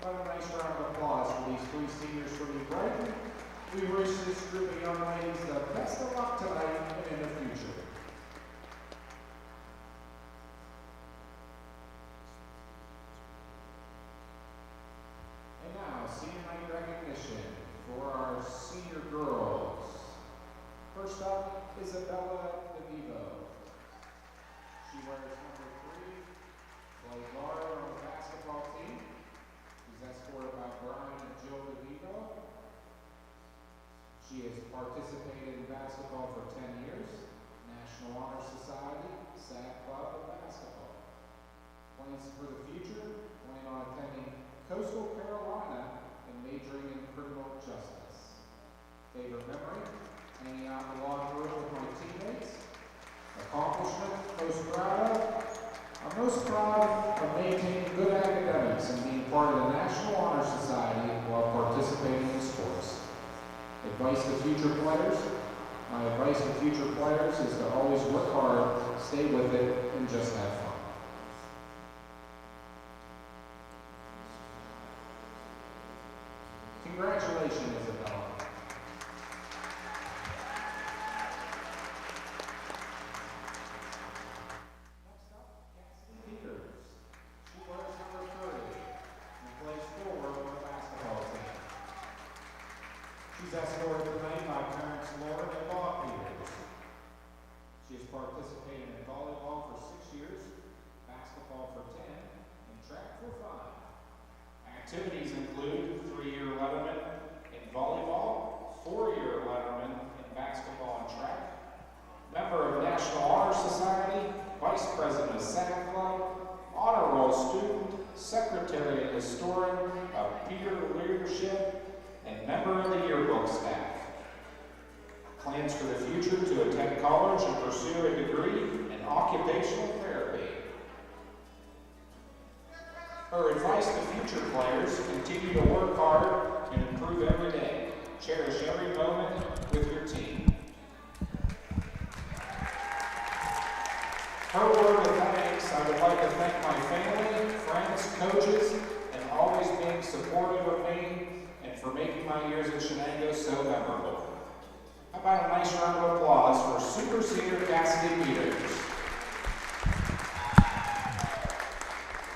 about a nice round of applause for these three seniors from New Brighton? We wish this group of young ladies the best of luck tonight and in the future. And now, senior night recognition for our senior girls. First up, Isabella DeVivo. She wears number 3, plays guard on the basketball team. She's escorted by Brian and Jill DeVivo. She has participated in basketball for 10 years, National Honor Society, SAC Club, and basketball. Plans for the future, plan on attending Coastal Carolina and majoring in criminal justice. Favorite memory, hanging out in the locker room with my teammates. Accomplishment, most proud of. I'm most proud of maintaining good academics and being part of the National Honor Society while participating in sports. Advice to future players? My advice to future players is to always work hard, stay with it, and just have fun. Congratulations, Isabella. Next up, Cassidy Peters. She wears number 30 and plays forward on the basketball team. She's escorted tonight by parents Lauren and Bob Peters. She has participated in volleyball for 6 years, basketball for 10, and track for 5. Activities include 3-year letterman in volleyball, 4-year letterman in basketball and track, member of National Honor Society, vice president of SAC Club, honor roll student, secretary and historian of peer leadership, and member of the yearbook staff. Plans for the future to attend college and pursue a degree in occupational therapy. Her advice to future players: continue to work hard and improve every day. Cherish every moment with your team. Her word of thanks: I would like to thank my family, friends, coaches, and always being supportive of me, and for making my years at Shenango so memorable. How about a nice round of applause for Super Senior Cassidy Peters?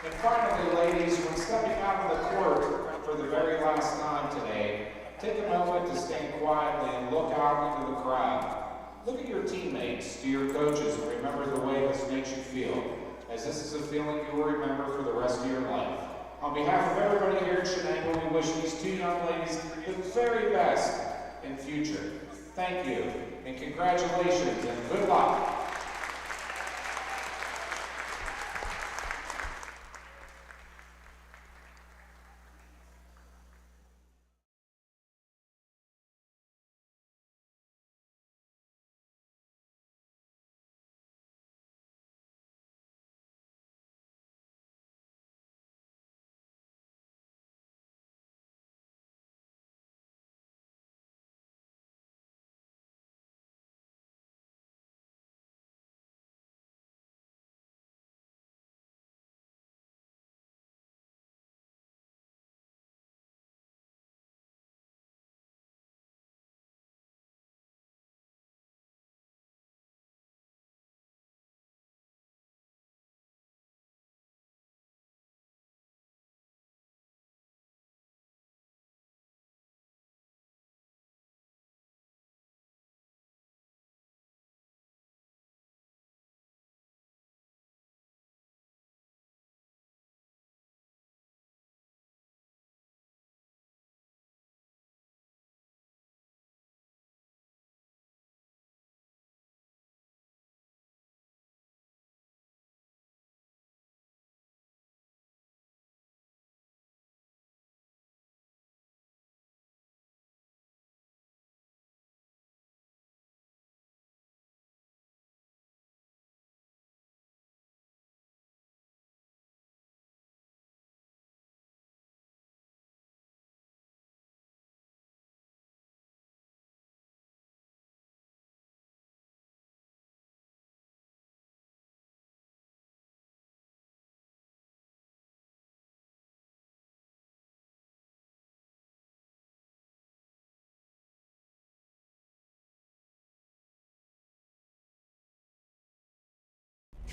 And finally, ladies, when stepping out on the court for the very last time today, take a moment to stand quietly and look out into the crowd. Look at your teammates, to your coaches, and remember the way this makes you feel, as this is a feeling you will remember for the rest of your life. On behalf of everybody here at Shenango, we wish these two young ladies the very best in future. Thank you, and congratulations, and good luck.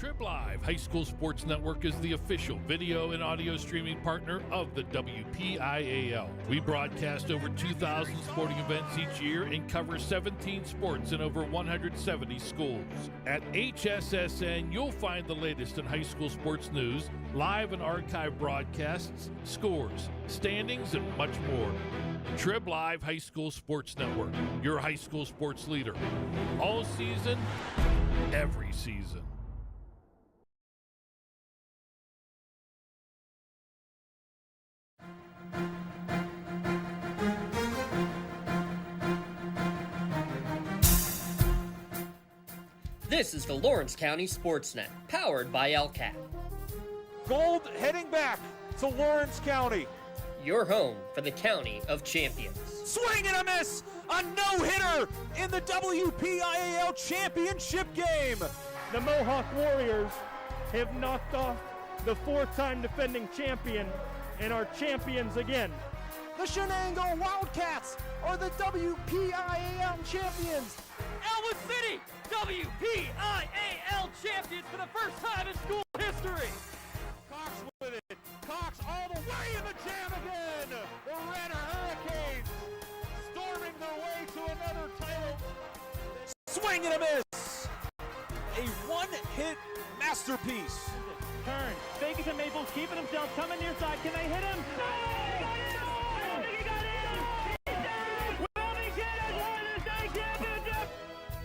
Trib Live High School Sports Network is the official video and audio streaming partner of the WPIAL. We broadcast over 2,000 sporting events each year and cover 17 sports in over 170 schools. At HSSN, you'll find the latest in high school sports news, live and archive broadcasts, scores, standings, and much more. Trib Live High School Sports Network, your high school sports leader. All season, every season. This is the Lawrence County SportsNet, powered by LCAT. Gold heading back to Lawrence County. Your home for the County of Champions. Swing and a miss! A no-hitter in the WPIAL championship game. The Mohawk Warriors have knocked off the four-time defending champion and are champions again. The Shenango Wildcats are the WPIAL champions. Elwood City, WPIAL champions for the first time in school history. Cox with it. Cox all the way in the jam again. The Red Hurricanes storming their way to another title. Swing and a miss. A one-hit masterpiece. Turn, fake it to Maples, keeping himself, coming near side. Can they hit him? No! I think he got in!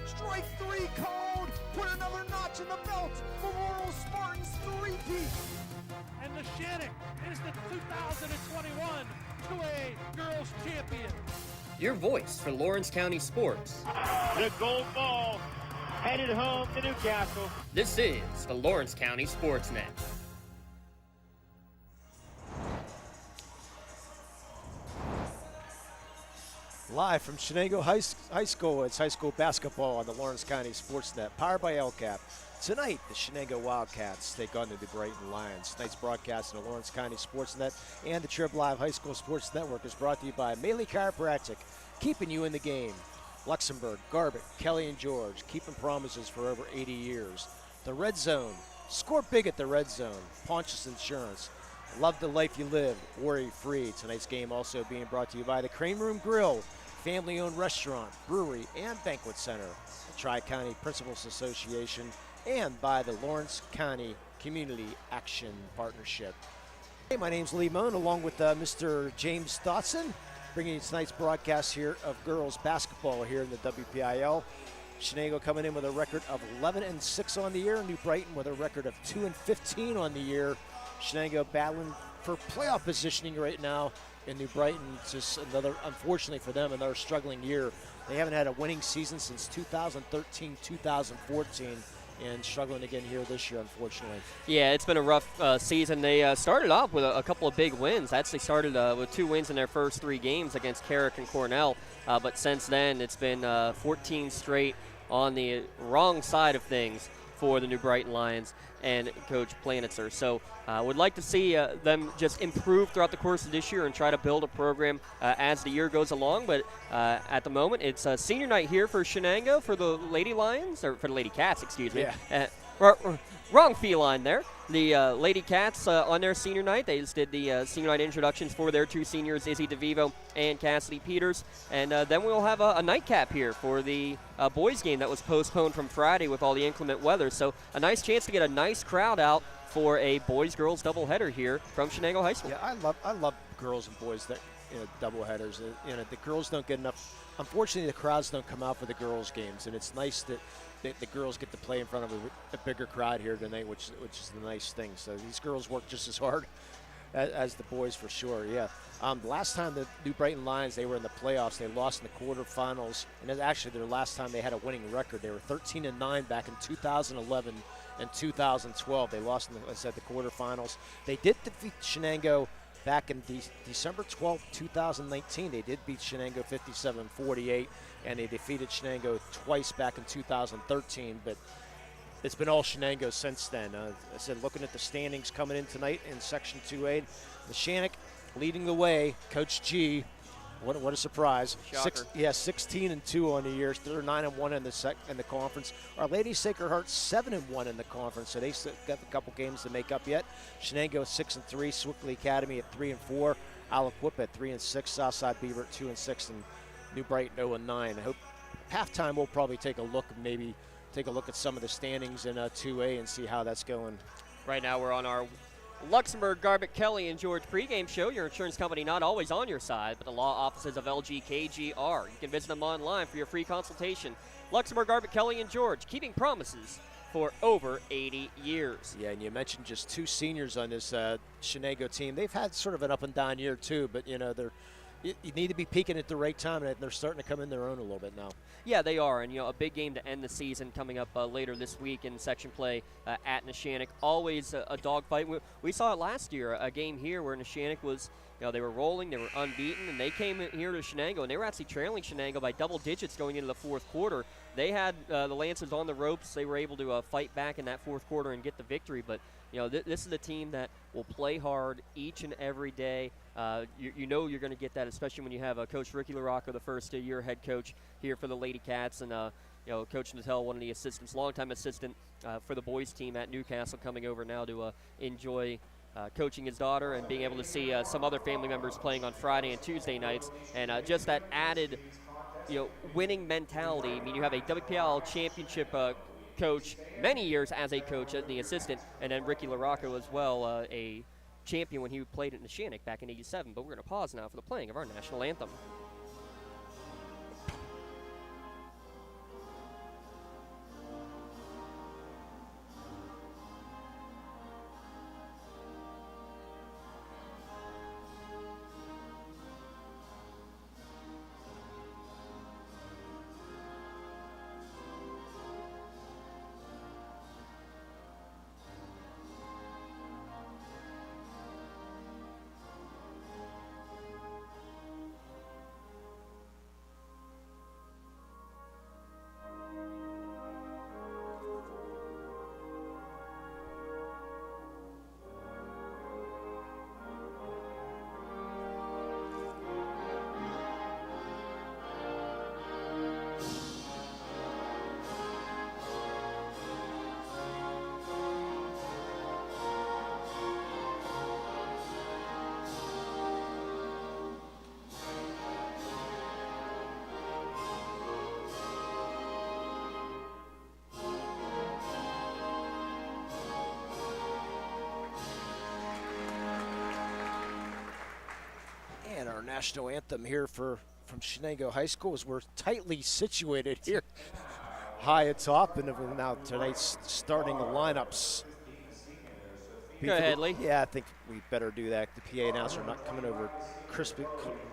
Strike three called. Put another notch in the belt for Laurel Spartans three-peat. And the Shenango is the 2021 2A Girls Champion. Your voice for Lawrence County sports. The gold ball headed home to Newcastle. This is the Lawrence County SportsNet. Live from Shenango High School, it's high school basketball on the Lawrence County SportsNet, powered by LCAP. Tonight, the Shenango Wildcats take on the Brighton Lions. Tonight's broadcast on the Lawrence County SportsNet and the Trib Live High School Sports Network is brought to you by Maley Chiropractic, keeping you in the game. Luxembourg, Garbutt, Kelly and George, keeping promises for over 80 years. The Red Zone, score big at the Red Zone. Pontius Insurance, love the life you live, worry-free. Tonight's game also being brought to you by the Crane Room Grill, family-owned restaurant, brewery, and banquet center, the Tri-County Principals Association, and by the Lawrence County Community Action Partnership. Hey, my name's Lee Moan, along with Mr. James Dotson, bringing you tonight's broadcast here of girls basketball here in the WPIL. Shenango coming in with a record of 11-6 on the year. New Brighton with a record of 2-15 on the year. Shenango battling for playoff positioning right now. In New Brighton, just another, unfortunately for them, another struggling year. They haven't had a winning season since 2013-2014, and struggling again here this year, unfortunately. Yeah, it's been a rough season. They started off with a couple of big wins. Actually started with 2 wins in their first 3 games against Carrick and Cornell, but since then it's been 14 straight on the wrong side of things for the New Brighton Lions and Coach Planitzer. So would like to see them just improve throughout the course of this year and try to build a program as the year goes along. But at the moment, it's senior night here for Shenango for the Lady Lions, or for the Lady Cats, excuse me. Yeah. Wrong feline there. The Lady Cats on their senior night, they just did the senior night introductions for their 2 seniors, Izzy DeVivo and Cassidy Peters. And then we'll have a nightcap here for the boys game that was postponed from Friday with all the inclement weather. So a nice chance to get a nice crowd out for a boys-girls doubleheader here from Shenango High School. Yeah, I love girls and boys that doubleheaders. The girls don't get enough. Unfortunately, the crowds don't come out for the girls' games, and it's nice that the girls get to play in front of a bigger crowd here tonight, which is the nice thing. So these girls work just as hard as the boys for sure. Yeah. The last time the New Brighton Lions, they were in the playoffs, they lost in the quarterfinals, and then actually their last time they had a winning record, they were 13-9 back in 2011 and 2012. They lost in the quarterfinals. They did defeat Shenango back in December 12, 2019. They did beat Shenango 57-48, and they defeated Shenango twice back in 2013, but it's been all Shenango since then. I said, looking at the standings coming in tonight in Section 2A, the Shannock leading the way. Coach G What a surprise! Shocker. 16-2 on the year. They're 9-1 in the conference. Our Lady Sacred Heart 7-1 in the conference, so they still got a couple games to make up yet. Shenango 6-3, Swickley Academy at 3-4, Aliquippa at 3-6, Southside Beaver at 2-6, and New Brighton 0-9. I hope halftime we'll probably take a look at some of the standings in 2A and see how that's going. Right now we're on our Luxembourg, Garbutt, Kelly, and George pregame show. Your insurance company not always on your side, but the law offices of LGKGR. You can visit them online for your free consultation. Luxembourg, Garbutt, Kelly, and George, keeping promises for over 80 years. Yeah, and you mentioned just 2 seniors on this Shenango team. They've had sort of an up-and-down year, too, but, you need to be peaking at the right time, and they're starting to come in their own a little bit now. Yeah, they are, and a big game to end the season coming up later this week in section play at Neshannock. Always a dogfight. We saw it last year, a game here where Neshannock was, they were rolling, they were unbeaten, and they came in here to Shenango, and they were actually trailing Shenango by double digits going into the fourth quarter. They had the Lancers on the ropes. They were able to fight back in that fourth quarter and get the victory, but this is a team that will play hard each and every day. You're going to get that, especially when you have Coach Ricky LaRocca, the first-year head coach here for the Lady Cats, and Coach Natel, one of the assistants, longtime assistant for the boys team at Newcastle, coming over now to enjoy coaching his daughter and being able to see some other family members playing on Friday and Tuesday nights, and just that added, winning mentality. I mean, you have a WPIAL championship coach, many years as a coach, as the assistant, and then Ricky LaRocca as well, a champion when he played at Neshannock back in '87. But we're going to pause now for the playing of our national anthem. And our national anthem here from Shenango High School is we're tightly situated here, high atop, and now tonight's starting lineups. Go ahead, Lee. Yeah, I think we better do that. The PA announcer not coming over crisp and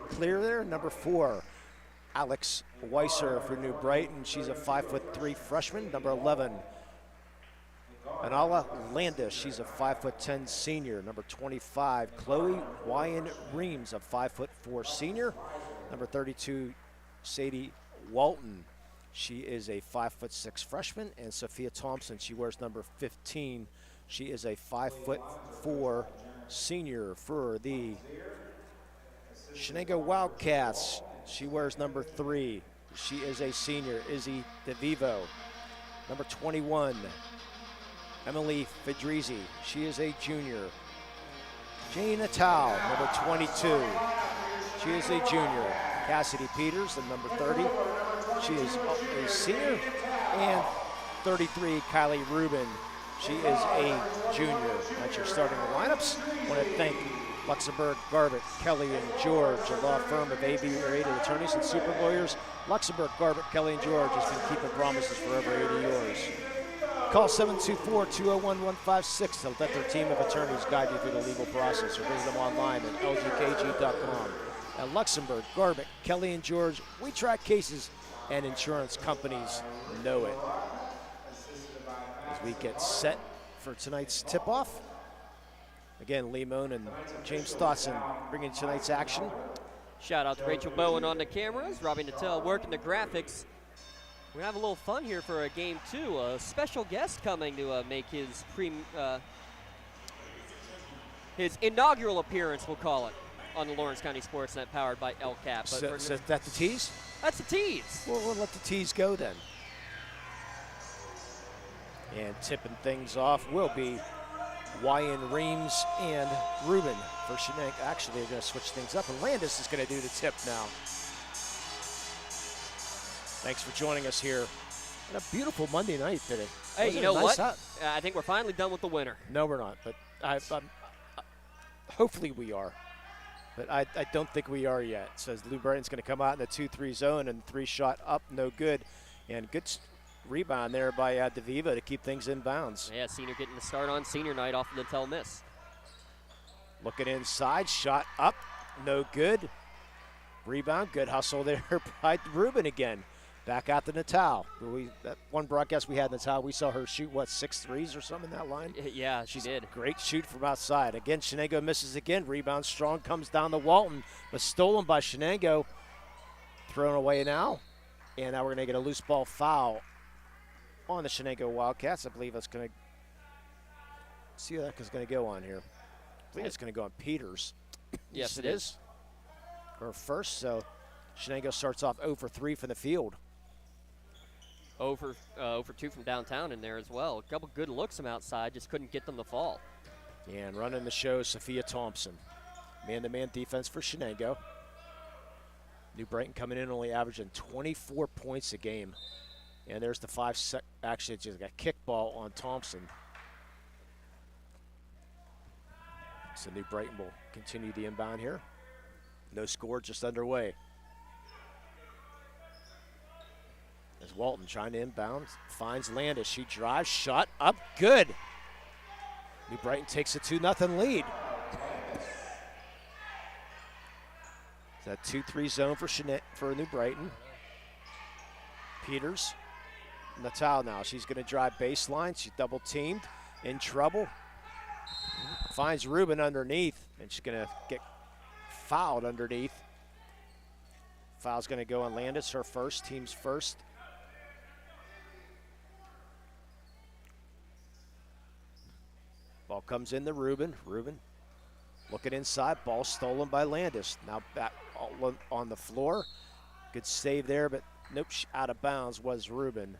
clear there. Number 4, Alex Weiser for New Brighton. She's a 5'3" freshman. Number 11, Anala Landis, she's a 5'10" senior. Number 25, Chloe Wyan Reams, a 5'4" senior. Number 32, Sadie Walton, she is a 5'6" freshman. And Sophia Thompson, she wears number 15. She is a 5'4" senior for the Shenango Wildcats. She wears number 3. She is a senior, Izzy DeVivo. Number 21, Emily Fedrizi, she is a junior. Jane Natal, number 22, she is a junior. Cassidy Peters, the number 30, she is a senior. And 33, Kylie Rubin, she is a junior. That's your starting lineups. I want to thank Luxembourg, Garbutt, Kelly, and George, a law firm of AB-rated attorneys and super lawyers. Luxembourg, Garbutt, Kelly, and George has been keeping promises for over 80 years. Call 724-201-156 to let their team of attorneys guide you through the legal process, or visit them online at lgkg.com. At Luxembourg, Garbutt, Kelly, and George, we track cases, and insurance companies know it. As we get set for tonight's tip-off, again, Lee Moan and James Thotson bringing tonight's action. Shout out to Rachel Bowen on the cameras, Robbie Natel working the graphics. We're going to have a little fun here for game 2. A special guest coming to make his inaugural appearance, we'll call it. on the Lawrence County SportsNet, powered by LCAP. So is that the tees? That's the tees. Well, we'll let the tees go then. And tipping things off will be Wyan Reams and Ruben for Shenango. Actually, they're going to switch things up, and Landis is going to do the tip now. Thanks for joining us here on a beautiful Monday night today. Hey, Wasn't you know it nice what? out? I think we're finally done with the winter. No, we're not, but hopefully we are. But I don't think we are yet. So Lou Brighton's going to come out in the 2-3 zone, and 3-shot up, no good. And good rebound there by DeVivo to keep things in bounds. Yeah, senior getting the start on senior night off of the tell miss. Looking inside, shot up, no good. Rebound, good hustle there by Ruben again. Back out to Natal. That one broadcast we had Natal, we saw her shoot, 6 threes or something in that line? Yeah, she did. Great shoot from outside. Again, Shenango misses again. Rebound strong, comes down to Walton, but stolen by Shenango. Thrown away now. And now we're going to get a loose ball foul on the Shenango Wildcats. I believe that's going to see how that's going to go on here. I believe it's going to go on Peters. Yes, it is. Her first, so Shenango starts off 0 for 3 from the field. 0 for 2 from downtown in there as well. A couple good looks from outside, just couldn't get them to fall. And running the show, Sophia Thompson. Man-to-man defense for Shenango. New Brighton coming in only averaging 24 points a game. And there's the actually just got kickball on Thompson. So New Brighton will continue the inbound here. No score, just underway. As Walton trying to inbound, finds Landis. She drives, shot up, good. New Brighton takes a 2-0 lead. That 2-3 zone for New Brighton. Peters, Natal now. She's going to drive baseline. She's double teamed, in trouble. Finds Ruben underneath, and she's going to get fouled underneath. Foul's going to go on Landis, her first, team's first. Ball comes in to Ruben. Ruben looking inside, ball stolen by Landis. Now back on the floor. Good save there, but nope, out of bounds was Ruben.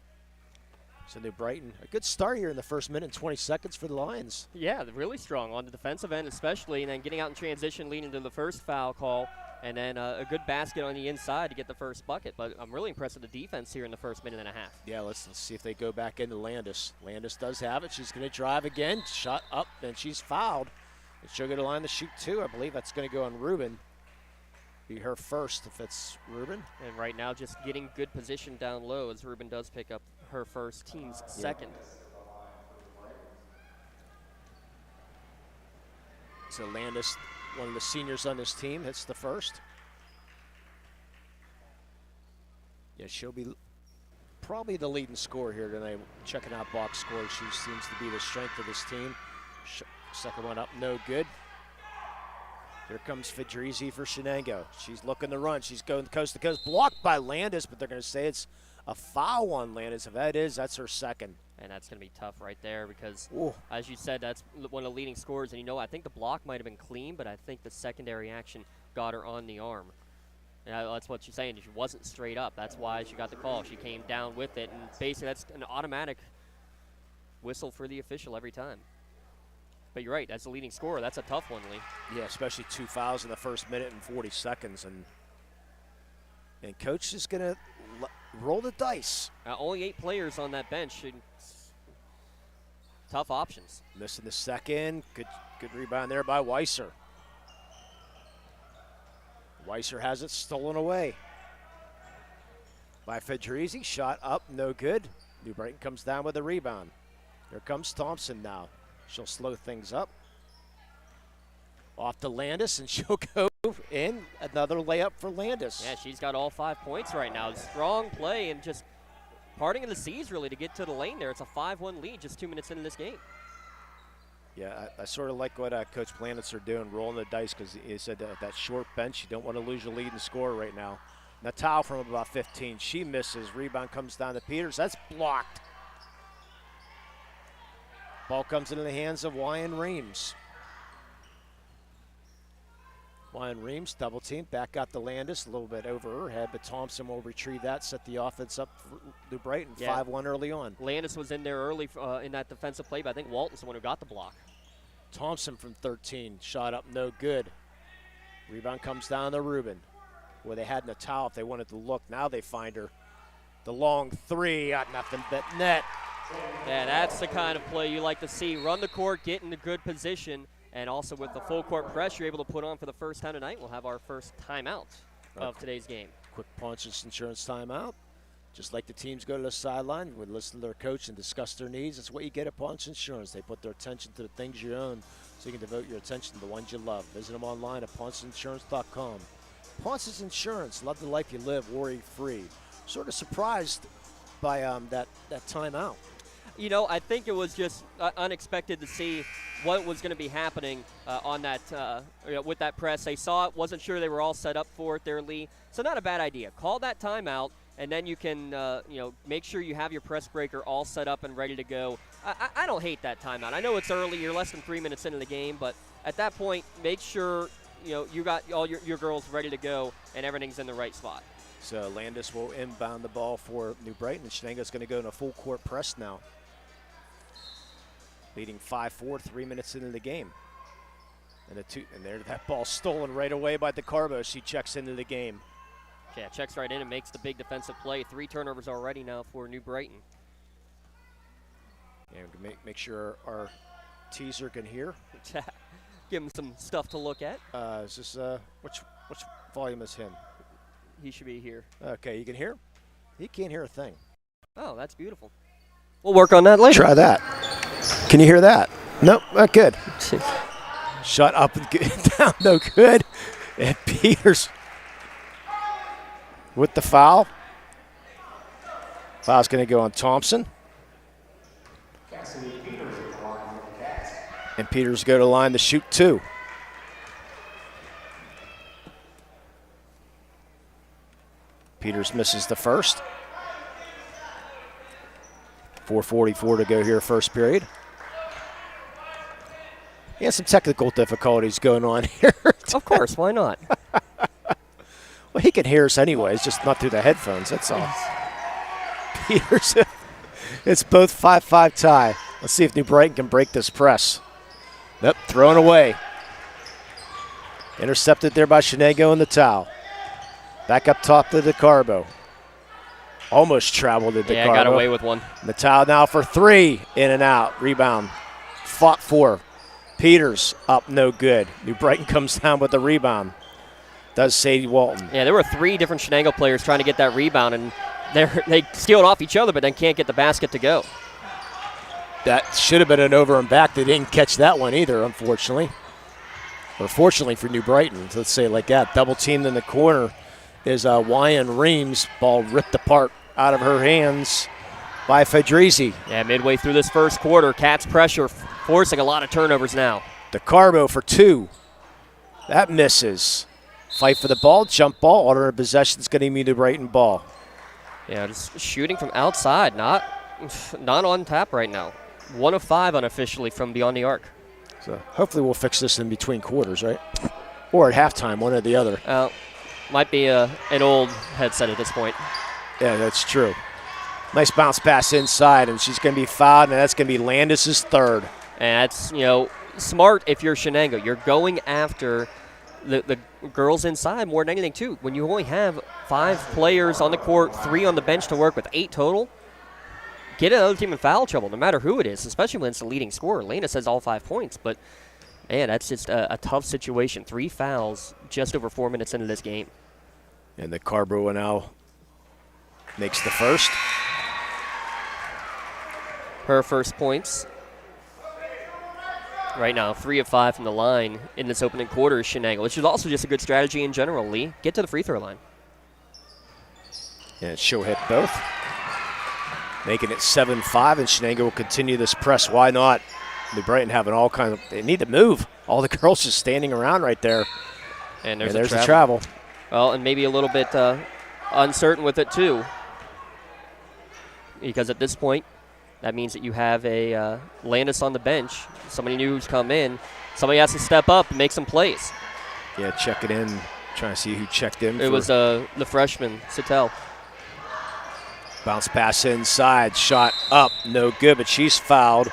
So New Brighton, a good start here in the first minute and 20 seconds for the Lions. Yeah, they're really strong on the defensive end especially, and then getting out in transition leading to the first foul call, and then a good basket on the inside to get the first bucket. But I'm really impressed with the defense here in the first minute and a half. Yeah, let's see if they go back into Landis. Landis does have it. She's going to drive again. Shot up, and she's fouled. And she'll go to line to shoot 2. I believe that's going to go on Ruben. Be her first if it's Ruben. And right now just getting good position down low as Ruben does pick up her first, team's second. So Landis, one of the seniors on this team, hits the first. Yeah, she'll be probably the leading scorer here tonight. Checking out box scores, she seems to be the strength of this team. Second one up, no good. Here comes Fedrizi for Shenango. She's looking to run. She's going coast to coast. Blocked by Landis, but they're going to say it's a foul on Landis. If that is, that's her second. And that's going to be tough right there because, ooh, as you said, that's one of the leading scorers. And, you know, I think the block might have been clean, but I think the secondary action got her on the arm. And that's what she's saying. She wasn't straight up. That's why she got the call. She came down with it. And basically that's an automatic whistle for the official every time. But you're right. That's the leading scorer. That's a tough one, Lee. Yeah, especially 2 fouls in the first minute and 40 seconds. And Coach is going to roll the dice. Only 8 players on that bench. Tough options. Missing the second. Good rebound there by Weiser. Weiser has it stolen away by Fedrizi. Shot up, no good. New Brighton comes down with a rebound. Here comes Thompson now. She'll slow things up. Off to Landis, and she'll go in. Another layup for Landis. Yeah, she's got all 5 points right now. Strong play and just parting of the seas, really, to get to the lane there. It's a 5-1 lead just 2 minutes into this game. Yeah, I sort of like what Coach Planitz are doing, rolling the dice, because he said that short bench, you don't want to lose your leading scorer right now. Natal from about 15. She misses. Rebound comes down to Peters. That's blocked. Ball comes into the hands of Wyan Reams. Ryan Reams double team, back out to Landis, a little bit over her head, but Thompson will retrieve that, set the offense up for New Brighton, 5-1 early on. Landis was in there early in that defensive play, but I think Walton's the one who got the block. Thompson from 13, shot up, no good. Rebound comes down to Rubin, where they had Natal if they wanted to look. Now they find her. The long three, got nothing but net. Yeah, that's the kind of play you like to see. Run the court, get in a good position, and also with the full court press you're able to put on for the first time tonight, we'll have our first timeout of today's game. Quick Pontius Insurance timeout. Just like the teams go to the sideline, would listen to their coach and discuss their needs. It's what you get at Pontius Insurance. They put their attention to the things you own so you can devote your attention to the ones you love. Visit them online at pontiusinsurance.com. Pontius Insurance, love the life you live, worry-free. Sort of surprised by that timeout. You know, I think it was just unexpected to see what was going to be happening on that with that press. They saw it, wasn't sure they were all set up for it there, Lee. So not a bad idea. Call that timeout, and then you can make sure you have your press breaker all set up and ready to go. I don't hate that timeout. I know it's early. You're less than 3 minutes into the game, but at that point, make sure you got all your girls ready to go and everything's in the right spot. So Landis will inbound the ball for New Brighton, and Shenango's going to go in a full court press now. Leading 5-4, 3 minutes into the game. And there, that ball stolen right away by DeCarbo. She checks into the game. Yeah, checks right in and makes the big defensive play. 3 turnovers already now for New Brighton. And make sure our teaser can hear. Give him some stuff to look at. Is this which volume is him? He should be here. Okay, you can hear? He can't hear a thing. Oh, that's beautiful. We'll work on that later. Try that. Can you hear that? Nope, not good. Shut up and get down, no good. And Peters with the foul. Foul's going to go on Thompson. And Peters go to line to shoot 2. Peters misses the first. 4:44 to go here, first period. Yeah, some technical difficulties going on here. Of course, why not? Well, he can hear us anyways, just not through the headphones, that's all. Peters, it's both 5-5 tie. Let's see if New Brighton can break this press. Nope, thrown away. Intercepted there by Shenango in the towel. Back up top to DeCarbo. Almost traveled to DeCarbo. Yeah, got away with one. Natal now for 3, in and out, rebound. Fought for. Peters up, no good. New Brighton comes down with the rebound. Does Sadie Walton. Yeah, there were 3 different Shenango players trying to get that rebound, and they steal it off each other, but then can't get the basket to go. That should have been an over and back. They didn't catch that one either, unfortunately. Or fortunately for New Brighton, let's say it like that. Double teamed in the corner is Wyan Reams. Ball ripped apart out of her hands by Fedrizi. Yeah, midway through this first quarter, Cats pressure forcing a lot of turnovers now. DeCarbo for 2. That misses. Fight for the ball, jump ball, alternate possession is going to be New Brighton ball. Yeah, just shooting from outside, not on tap right now. 1 of 5 unofficially from beyond the arc. So hopefully we'll fix this in between quarters, right? Or at halftime, one or the other. Might be an old headset at this point. Yeah, that's true. Nice bounce pass inside, and she's going to be fouled, and that's going to be Landis' 3rd. And that's, smart if you're Shenango. You're going after the girls inside more than anything, too. When you only have 5 players on the court, 3 on the bench to work with, 8 total, get another team in foul trouble, no matter who it is, especially when it's the leading scorer. Landis has all 5 points, but, man, that's just a tough situation. 3 fouls just over 4 minutes into this game. And the Carbo now makes the first. Her first points. Right now, 3 of 5 from the line in this opening quarter is Shenango, which is also just a good strategy in general, Lee. Get to the free throw line. And she'll hit both. Making it 7-5, and Shenango will continue this press. Why not? New Brighton having all kinds of, they need to move. All the girls just standing around right there. And there's the travel. Well, and maybe a little bit uncertain with it, too. Because at this point, that means that you have a Landis on the bench. Somebody new who's come in. Somebody has to step up and make some plays. Yeah, checking in, trying to see who checked in. It was the freshman, Sattel. Bounce pass inside, shot up, no good, but she's fouled.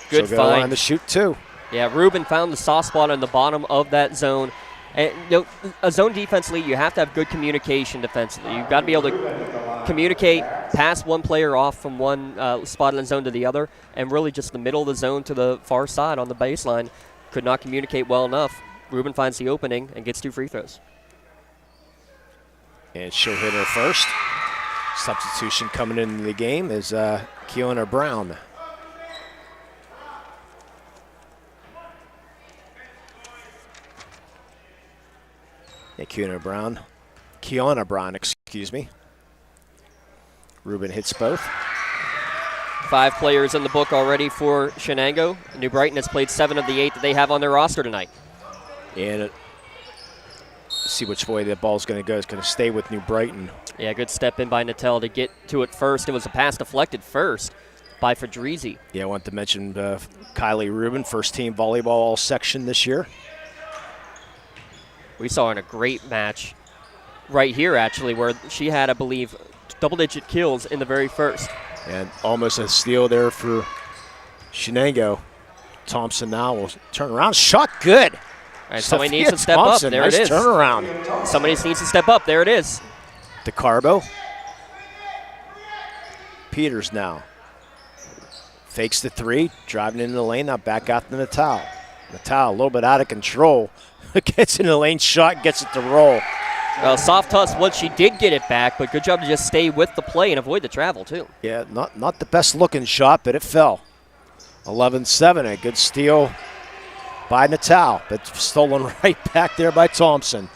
Good so got a line find. to shoot too. Yeah, Ruben found the soft spot on the bottom of that zone. And a zone defense lead, you have to have good communication defensively. You've got to be able to communicate, pass one player off from one spot in the zone to the other, and really just the middle of the zone to the far side on the baseline. Could not communicate well enough. Ruben finds the opening and gets 2 free throws. And she'll hit her first. Substitution coming into the game is Keona Brown. Yeah, Keona Brown, excuse me. Ruben hits both. 5 players in the book already for Shenango. New Brighton has played 7 of the 8 that they have on their roster tonight. And see which way the ball's going to go. It's going to stay with New Brighton. Yeah, good step in by Nattel to get to it first. It was a pass deflected first by Fedrizzi. Yeah, I want to mention Kylie Rubin, first team volleyball all section this year. We saw her in a great match right here, actually, where she had, I believe, double-digit kills in the very first. And almost a steal there for Shenango. Thompson now will turn around. Shot good. And somebody needs to step up. There nice it is. Turnaround. Somebody needs to step up. There it is. DeCarbo. Peters now. Fakes the 3, driving into the lane, now back out to Nattel. Nattel a little bit out of control. Gets in the lane, shot, gets it to roll. Soft toss once she did get it back, but good job to just stay with the play and avoid the travel, too. Yeah, not the best looking shot, but it fell. 11-7, a good steal by Nattel, but stolen right back there by Thompson.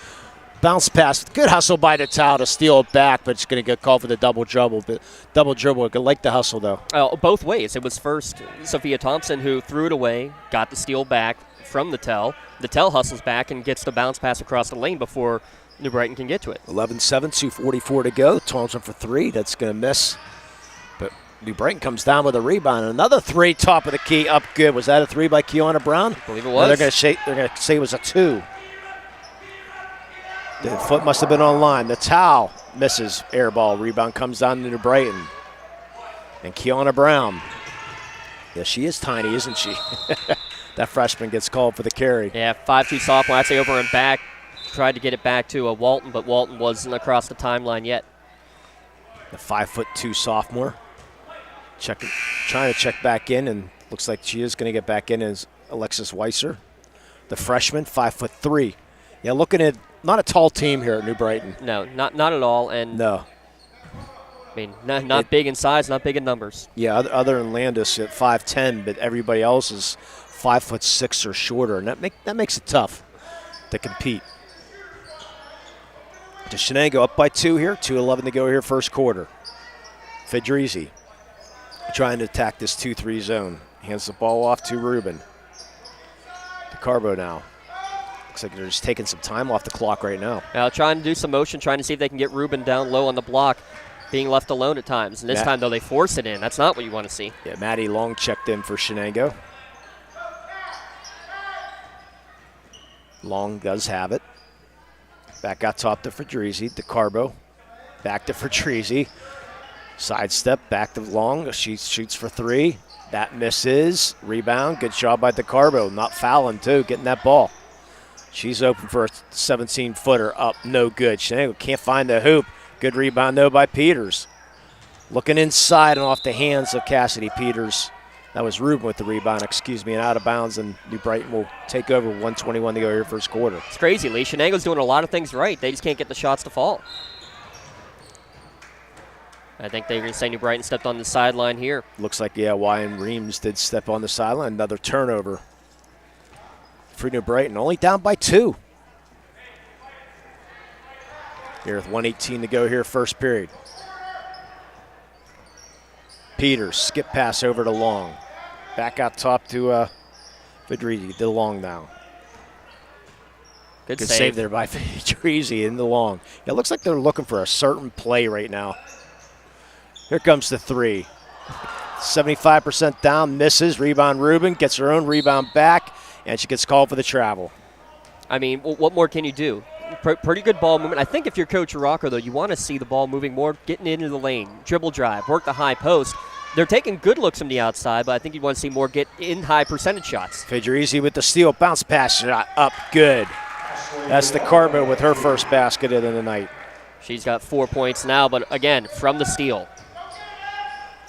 Bounce pass, good hustle by Nattel to steal it back, but it's going to get called for the double dribble. But double dribble, I like the hustle though. Both ways. It was first Sophia Thompson who threw it away, got the steal back from Nattel. Nattel hustles back and gets the bounce pass across the lane before New Brighton can get to it. 11-7, 2:44 to go. Thompson for 3, that's going to miss. But New Brighton comes down with a rebound. Another 3, top of the key, up good. Was that a 3 by Keona Brown? I believe it was. No, they're going to say it was a 2. The foot must have been on line. Nattel misses, air ball. Rebound comes down to New Brighton. And Keona Brown. Yeah, she is tiny, isn't she? That freshman gets called for the carry. Yeah, 5'2" sophomore. I'd say over and back. Tried to get it back to Walton, but Walton wasn't across the timeline yet. The 5'2" sophomore. Trying to check back in, and looks like she is going to get back in as Alexis Weiser. The freshman, 5'3". Yeah, looking at not a tall team here at New Brighton. No, not at all. And no. I mean, not big in size, not big in numbers. Yeah, other than Landis at 5'10", but everybody else is 5'6" or shorter, and that makes it tough to compete. To Shenango up by 2 here, 2:11 to go here, first quarter. Fedrizzi trying to attack this 2-3 zone. Hands the ball off to Ruben. DeCarbo now. Looks like they're just taking some time off the clock right now. Trying to do some motion, trying to see if they can get Ruben down low on the block, being left alone at times. And this time, though, they force it in. That's not what you want to see. Yeah, Maddie Long checked in for Shenango. Long does have it. Back out top to Fedrizzi. DeCarbo. Back to Fedrizzi. Sidestep, back to Long. She shoots for 3. That misses. Rebound. Good job by DeCarbo. Not fouling, too, getting that ball. She's open for a 17-footer up. No good. Shenango can't find the hoop. Good rebound, though, by Peters. Looking inside and off the hands of Cassidy Peters. That was Ruben with the rebound, and out of bounds, and New Brighton will take over. 1:21 to go here, first quarter. It's crazy, Lee. Shenango's doing a lot of things right. They just can't get the shots to fall. I think they're going to say New Brighton stepped on the sideline here. Looks like, yeah, Wyan Reams did step on the sideline. Another turnover for New Brighton. Only down by 2. Here with 1:18 to go here, first period. Peters, skip pass over to Long. Back out top to Fedrizzi, to Long now. Good save there by Fedrizzi in the Long. It looks like they're looking for a certain play right now. Here comes the 3. 75% down, misses. Rebound Ruben, gets her own rebound back, and she gets called for the travel. I mean, what more can you do? Pretty good ball movement. I think if you're Coach Rocco, though, you want to see the ball moving more, getting into the lane, dribble drive, work the high post. They're taking good looks from the outside, but I think you want to see more get in high percentage shots. Federici with the steal, bounce pass shot up, good. That's the Carbo with her first basket of the night. She's got 4 points now, but again, from the steal.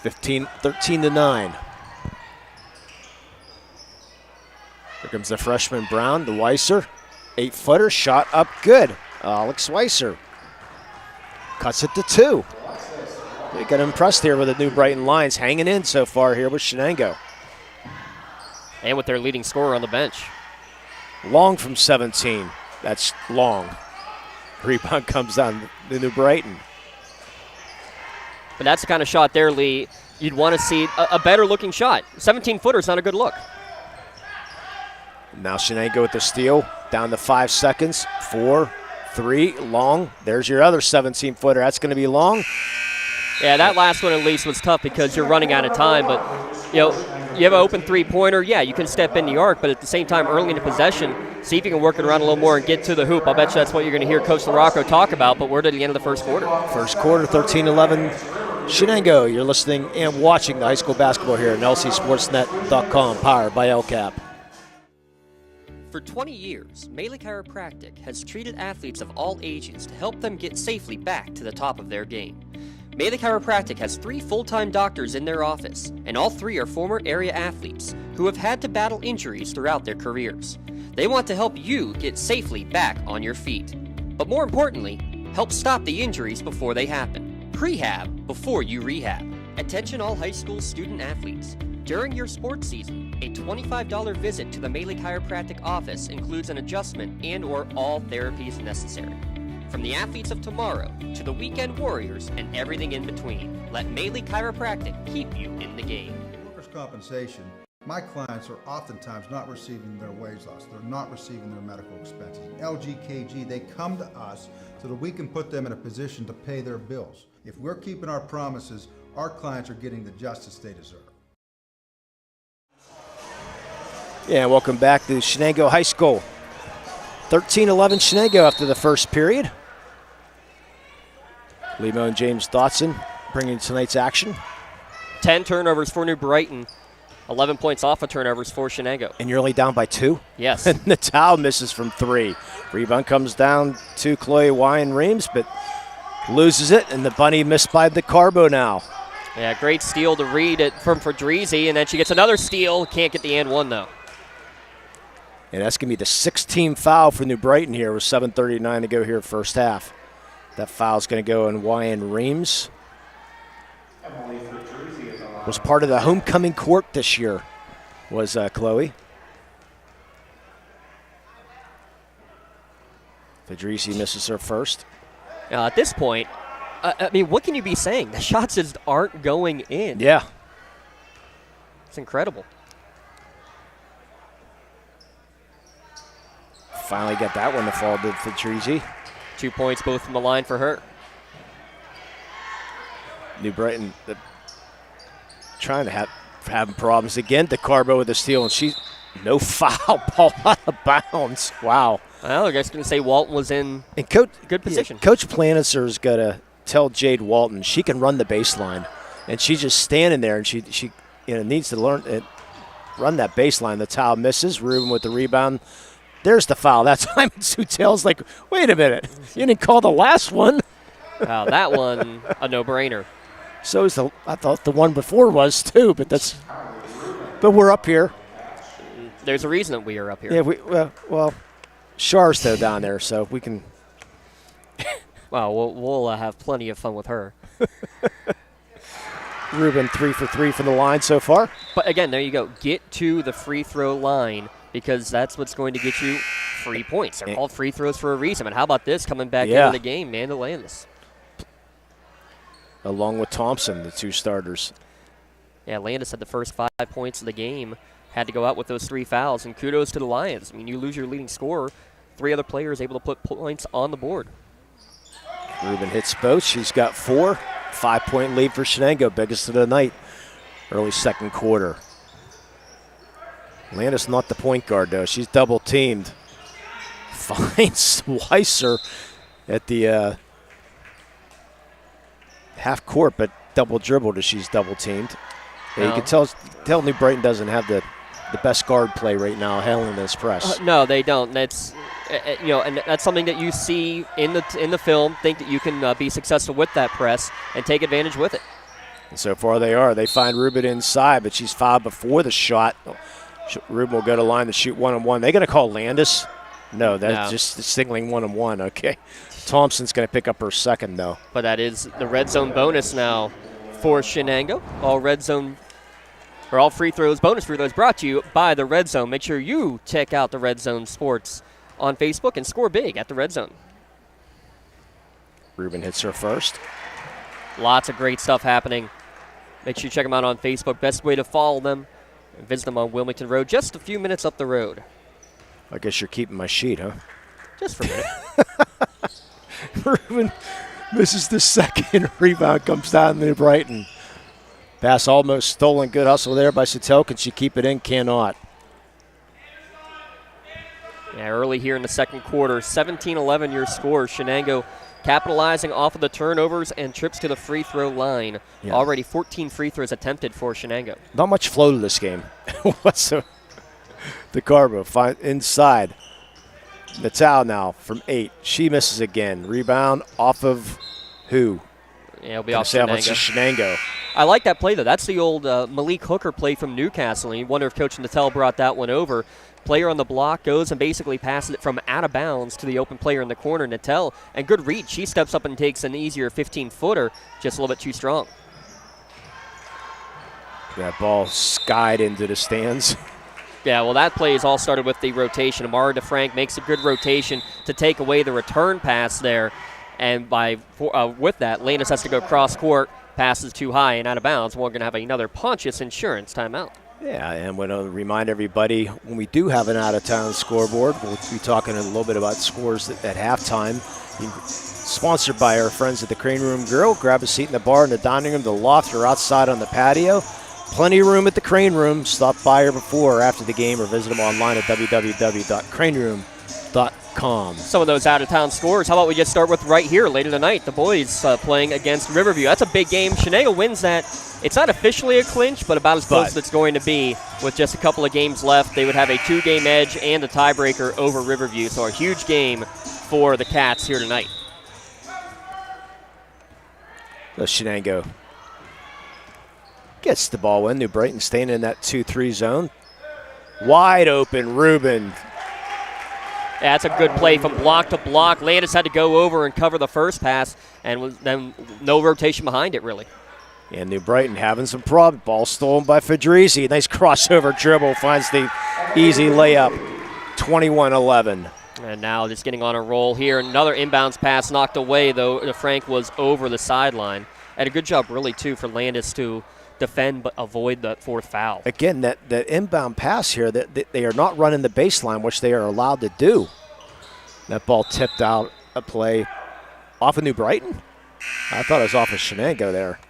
13-9. Here comes the freshman Brown, the Weiser. 8-footer, shot up good. Alex Weiser cuts it to 2. They got impressed here with the New Brighton Lions hanging in so far here with Shenango. And with their leading scorer on the bench. Long from 17. That's long. Rebound comes down to New Brighton. But that's the kind of shot there, Lee, you'd want to see a better looking shot. 17-footer is not a good look. Now Shenango with the steal, down to 5 seconds. 4, 3, long. There's your other 17-footer. That's going to be long. Yeah, that last one at least was tough because you're running out of time. But, you know, you have an open three-pointer. Yeah, you can step in the arc, but at the same time, early in the possession, see if you can work it around a little more and get to the hoop. I'll bet you that's what you're going to hear Coach LaRocco talk about, but we're to the end of the first quarter. First quarter, 13-11. Shenango, you're listening and watching the high school basketball here at lcsportsnet.com, powered by LCAP. For 20 years, Melee Chiropractic has treated athletes of all ages to help them get safely back to the top of their game. Melee Chiropractic has 3 full-time doctors in their office, and all 3 are former area athletes who have had to battle injuries throughout their careers. They want to help you get safely back on your feet. But more importantly, help stop the injuries before they happen. Prehab before you rehab. Attention all high school student athletes. During your sports season, a $25 visit to the Melee Chiropractic office includes an adjustment and/or all therapies necessary. From the athletes of tomorrow to the weekend warriors and everything in between, let Melee Chiropractic keep you in the game. Workers' compensation, my clients are oftentimes not receiving their wage loss. They're not receiving their medical expenses. LGKG, they come to us so that we can put them in a position to pay their bills. If we're keeping our promises, our clients are getting the justice they deserve. Yeah, welcome back to Shenango High School. 13-11 Shenango after the first period. Limo and James Dotson bringing tonight's action. 10 turnovers for New Brighton. 11 points off of turnovers for Shenango. And you're only down by 2? Yes. And Natal misses from 3. Rebound comes down to Chloe Wyan-Reams, but loses it, and the bunny missed by the Carbo now. Yeah, great steal to read it from Federici, and then she gets another steal. Can't get the and one, though. And that's going to be the 16th foul for New Brighton here with 7:39 to go here first half. That foul's going to go on Wyan-Reams. Was part of the homecoming court this year, was Chloe. Federici misses her first. At this point, I mean, what can you be saying? The shots just aren't going in. Yeah. It's incredible. Finally got that one to fall to Federici. 2 points both from the line for her. New Brighton trying to having problems again. DeCarbo with the steal, and she's no foul. Ball out of bounds. Wow. Well, I guess going to say Walton was in and good position. Yeah, Coach Planisser's got to tell Jade Walton she can run the baseline, and she's just standing there, and she needs to learn run that baseline. The towel misses. Ruben with the rebound. There's the foul. That time Sutel's like, wait a minute, you didn't call the last one. Wow, that one a no-brainer. So is I thought the one before was too, but we're up here. There's a reason that we are up here. Yeah, well, Char's though down there, so we can. Well, we'll have plenty of fun with her. Ruben 3 for 3 from the line so far. But again, there you go. Get to the free throw line because that's what's going to get you free points. They're called free throws for a reason. But how about this coming back into the game, Amanda Landis? Along with Thompson, the 2 starters. Yeah, Landis had the first 5 points of the game. Had to go out with those 3 fouls, and kudos to the Lions. I mean, you lose your leading scorer, 3 other players able to put points on the board. Ruben hits both. She's got 4. 5-point lead for Shenango, biggest of the night. Early second quarter. Landis not the point guard, though. She's double-teamed. finds Weiser at the half court, but double dribbled as she's double teamed. Yeah, you can tell New Brighton doesn't have the best guard play right now handling this press. No, they don't. That's and that's something that you see in the film. Think that you can be successful with that press and take advantage with it. And so far they are. They find Ruben inside, but she's fouled before the shot. Ruben will go to line to shoot 1-on-1. They going to call Landis? No, that's just signaling 1-on-1. Okay. Thompson's going to pick up her second, though. But that is the red zone bonus now for Shenango. All free throws, bonus free throws brought to you by the Red Zone. Make sure you check out the Red Zone Sports on Facebook and score big at the Red Zone. Ruben hits her first. Lots of great stuff happening. Make sure you check them out on Facebook. Best way to follow them, visit them on Wilmington Road, just a few minutes up the road. I guess you're keeping my sheet, huh? Just for a minute. Ruben misses the second. Rebound comes down to Brighton. Pass almost stolen. Good hustle there by Satel. Can she keep it in? Cannot. Yeah, early here in the second quarter, 17-11 your score. Shenango capitalizing off of the turnovers and trips to the free throw line. Yeah. Already 14 free throws attempted for Shenango. Not much flow to this game. What's the Carbo inside. Natal now from 8. She misses again. Rebound off of who? Yeah, it'll be off Shenango. Shenango. I like that play, though. That's the old Malik Hooker play from Newcastle. And you wonder if Coach Natal brought that one over. Player on the block goes and basically passes it from out of bounds to the open player in the corner, Natal. And good read. She steps up and takes an easier 15-footer, just a little bit too strong. That ball skied into the stands. Yeah, well, that play is all started with the rotation. Amara DeFrank makes a good rotation to take away the return pass there. And with that, Landis has to go cross court, passes too high and out of bounds. We're going to have another Pontius Insurance timeout. Yeah, and I want to remind everybody, when we do have an out-of-town scoreboard, we'll be talking a little bit about scores at halftime. Sponsored by our friends at the Crane Room Grill. Grab a seat in the bar, in the dining room, the loft, or outside on the patio. Plenty of room at the Crane Room. Stop by or before or after the game, or visit them online at www.craneroom.com. Some of those out-of-town scores. How about we just start with right here later tonight? The boys playing against Riverview. That's a big game. Shenango wins that. It's not officially a clinch, but about as close as it's going to be. With just a couple of games left, they would have a 2-game edge and a tiebreaker over Riverview. So a huge game for the Cats here tonight. The Shenango gets the ball in. New Brighton staying in that 2-3 zone. Wide open, Ruben. Yeah, that's a good play from block to block. Landis had to go over and cover the first pass, and then no rotation behind it, really. And New Brighton having some problems. Ball stolen by Fedrizzi. Nice crossover dribble. Finds the easy layup. 21-11. And now just getting on a roll here. Another inbounds pass knocked away, though. Frank was over the sideline. And a good job, really, too, for Landis to defend but avoid the fourth foul. Again, that inbound pass here, that they are not running the baseline, which they are allowed to do. That ball tipped out a play off of New Brighton. I thought it was off of Shenango there.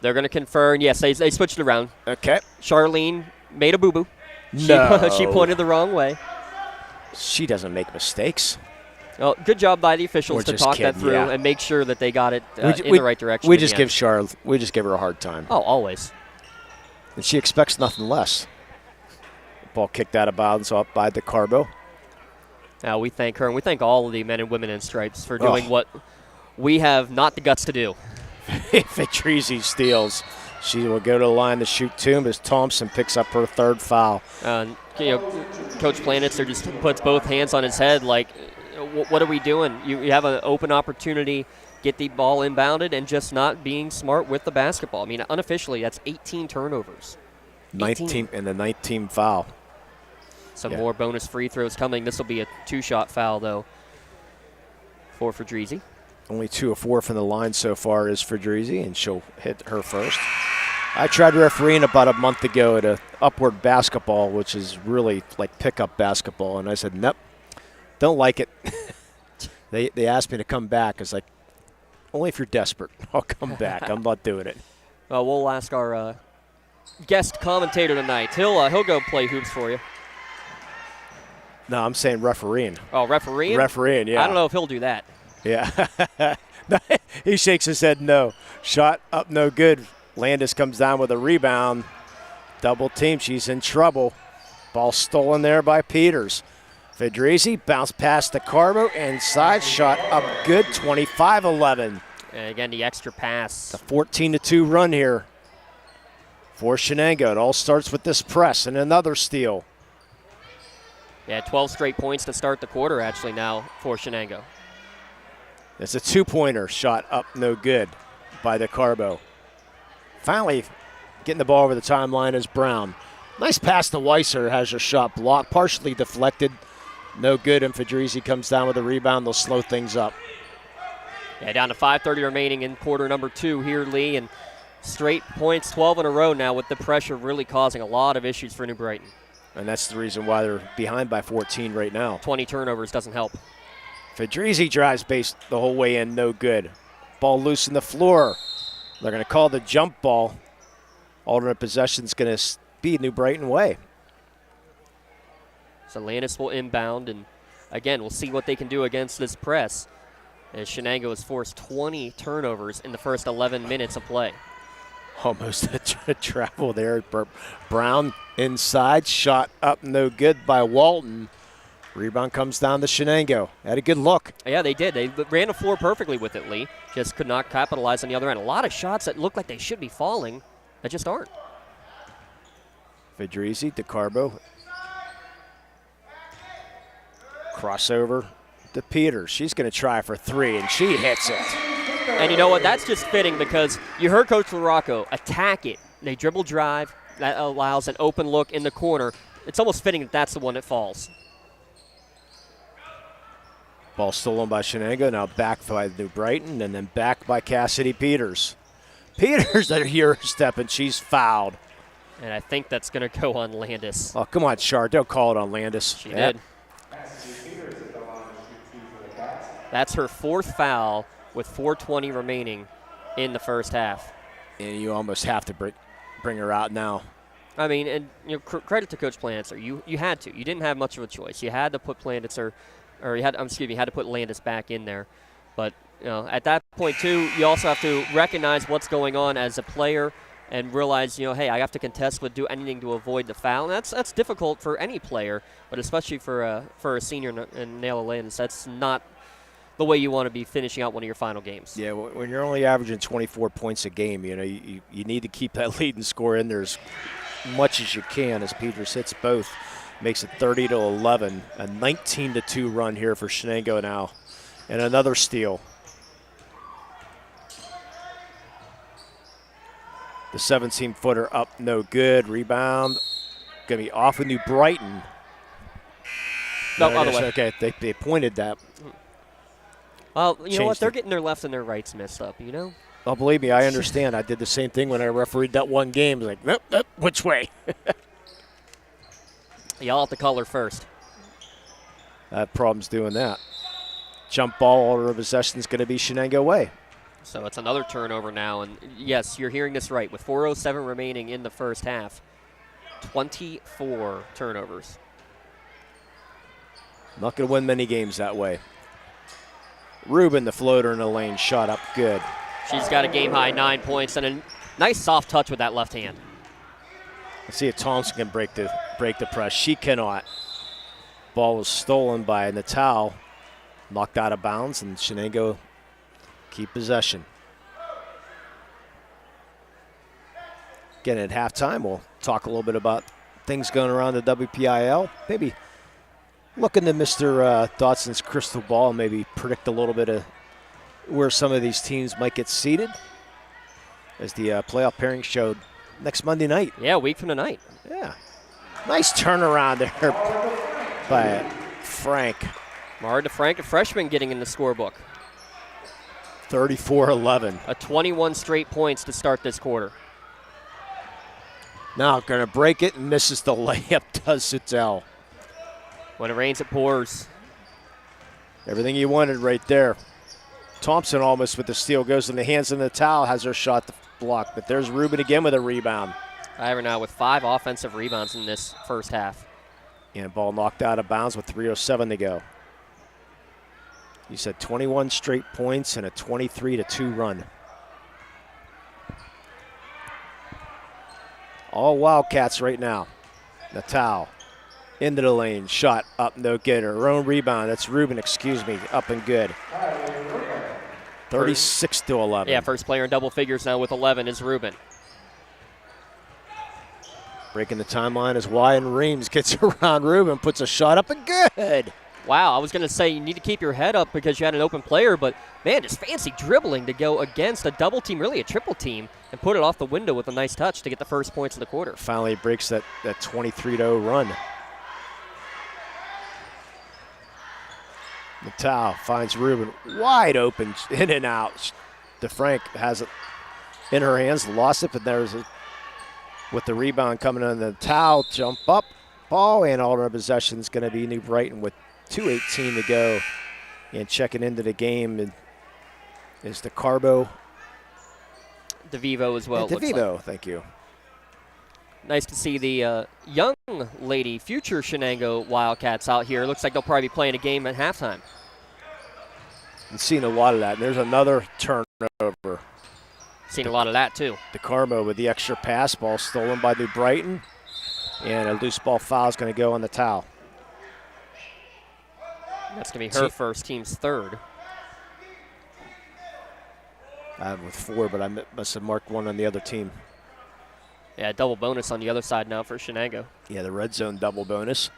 They're going to confirm. Yes, they switched it around. Okay. Charlene made a boo-boo. No. She pointed the wrong way. She doesn't make mistakes. Well, good job by the officials to talk that through and make sure that they got it in the right direction. We just give her a hard time. Oh, always. And she expects nothing less. Ball kicked out of bounds off by the Carbo. We thank her, and we thank all of the men and women in stripes for doing what we have not the guts to do. Fedrizzi steals. She will go to the line to shoot 2 as Thompson picks up her third foul. Coach Planitzer just puts both hands on his head like, what are we doing? You have an open opportunity, get the ball inbounded, and just not being smart with the basketball. I mean, unofficially, that's 18 turnovers. 19 and the 19 foul. Some more bonus free throws coming. This will be a 2-shot foul, though, for Fedrizzi. Only 2 of 4 from the line so far is Fedrizzi, and she'll hit her first. I tried refereeing about a month ago at a Upward basketball, which is really like pickup basketball, and I said, nope, don't like it. They asked me to come back. I was like, only if you're desperate. I'll come back. I'm not doing it. Well, we'll ask our guest commentator tonight. He'll go play hoops for you. No, I'm saying refereeing. Oh, refereeing? Refereeing, yeah. I don't know if he'll do that. Yeah. He shakes his head no. Shot up, no good. Landis comes down with a rebound. Double team. She's in trouble. Ball stolen there by Peters. Fedrizzi bounced past the Carbo. Inside. Shot up good. 25-11. And again, the extra pass. The 14-2 run here for Shenango. It all starts with this press and another steal. Yeah, 12 straight points to start the quarter actually now for Shenango. It's a two-pointer shot up, no good by the Carbo. Finally getting the ball over the timeline is Brown. Nice pass to Weiser, has her shot blocked, partially deflected. No good, and Fedrizzi comes down with a rebound. They'll slow things up. Yeah, down to 5:30 remaining in quarter number 2 here, Lee, and straight points, 12 in a row now with the pressure really causing a lot of issues for New Brighton. And that's the reason why they're behind by 14 right now. 20 turnovers doesn't help. Fedrizzi drives base the whole way in, no good. Ball loose in the floor. They're going to call the jump ball. Alternate possession's going to be New Brighton way. So Landis will inbound, and again, we'll see what they can do against this press, as Shenango has forced 20 turnovers in the first 11 minutes of play. Almost a travel there. Brown inside, shot up, no good by Walton. Rebound comes down to Shenango. Had a good look. Yeah, they did. They ran the floor perfectly with it, Lee. Just could not capitalize on the other end. A lot of shots that look like they should be falling that just aren't. Fedrizzi, DeCarbo. Crossover to Peters. She's going to try for three, and she hits it. And you know what? That's just fitting because you heard Coach LaRocco attack it. They dribble drive. That allows an open look in the corner. It's almost fitting that that's the one that falls. Ball stolen by Shenango, now back by New Brighton, and then back by Cassidy Peters. Peters at her step, and she's fouled. And I think that's going to go on Landis. Oh, come on, Char. Don't call it on Landis. She did. That's her 4th foul with 4:20 remaining in the first half. And you almost have to bring her out now. I mean, and credit to Coach Planitzer. You had to. You didn't have much of a choice. You had to put Planitzer, or you had to put Landis back in there. But at that point too, you also have to recognize what's going on as a player and realize, hey, I have to contest, but do anything to avoid the foul. And that's difficult for any player, but especially for a senior in Naila Landis. That's not the way you want to be finishing out one of your final games. Yeah, when you're only averaging 24 points a game, you need to keep that leading score in there as much as you can as Peters hits both. Makes it 30-11, a 19-2 run here for Shenango now, and another steal. The 17-footer up, no good. Rebound, going to be off with New Brighton. No, other way. Okay, they pointed that. Well, you know what? They're getting their lefts and their rights messed up, Oh, believe me, I understand. I did the same thing when I refereed that one game. Like, nope, which way? Y'all have to color first. I have problems doing that. Jump ball, order of possession is going to be Shenango way. So it's another turnover now. And, yes, you're hearing this right. With 4:07 remaining in the first half, 24 turnovers. Not going to win many games that way. Rubin, the floater in the lane, shot up good. She's got a game-high 9 points and a nice soft touch with that left hand. Let's see if Thompson can break the press. She cannot. Ball was stolen by Natal, knocked out of bounds, and Shenango keep possession. Again, at halftime, we'll talk a little bit about things going around the WPIAL. Maybe look into Mr. Dotson's crystal ball and maybe predict a little bit of where some of these teams might get seated as the playoff pairing showed next Monday night. Yeah, a week from tonight. Yeah. Nice turnaround there by Frank. Marta Frank, a freshman, getting in the scorebook. 34-11. A 21 straight points to start this quarter. Now going to break it and misses the layup, does Suttel. When it rains, it pours. Everything you wanted right there. Thompson almost with the steal goes in the hands of Natal, has her shot blocked, but there's Rubin again with a rebound. Ivor now with 5 offensive rebounds in this first half. And ball knocked out of bounds with 3:07 to go. You said 21 straight points and a 23-2 run. All Wildcats right now. Natal into the lane, shot up, no good. Her own rebound, that's Ruben, up and good. 36-11. Yeah, first player in double figures now with 11 is Ruben. Breaking the timeline as Wyatt Reams gets around Ruben, puts a shot up and good. Wow, I was going to say you need to keep your head up because you had an open player, but man, just fancy dribbling to go against a double team, really a triple team, and put it off the window with a nice touch to get the first points of the quarter. Finally breaks that 23-0 run. Natal finds Ruben wide open, in and out. DeFrank has it in her hands, lost it, but there's with the rebound coming in. Natal jump up, ball, and all our possession is going to be New Brighton with 2:18 to go. And checking into the game is the Carbo. DeVivo as well. DeVivo, like. Thank you. Nice to see the young lady, future Shenango Wildcats out here. Looks like they'll probably be playing a game at halftime. I've seen a lot of that. And there's another turnover. Seen a lot of that too. DeCarmo with the extra pass, ball stolen by New Brighton. And a loose ball foul is going to go on the towel. That's going to be her first, team's third. I have with 4, but I must have marked one on the other team. Yeah, double bonus on the other side now for Shenango. Yeah, the red zone double bonus.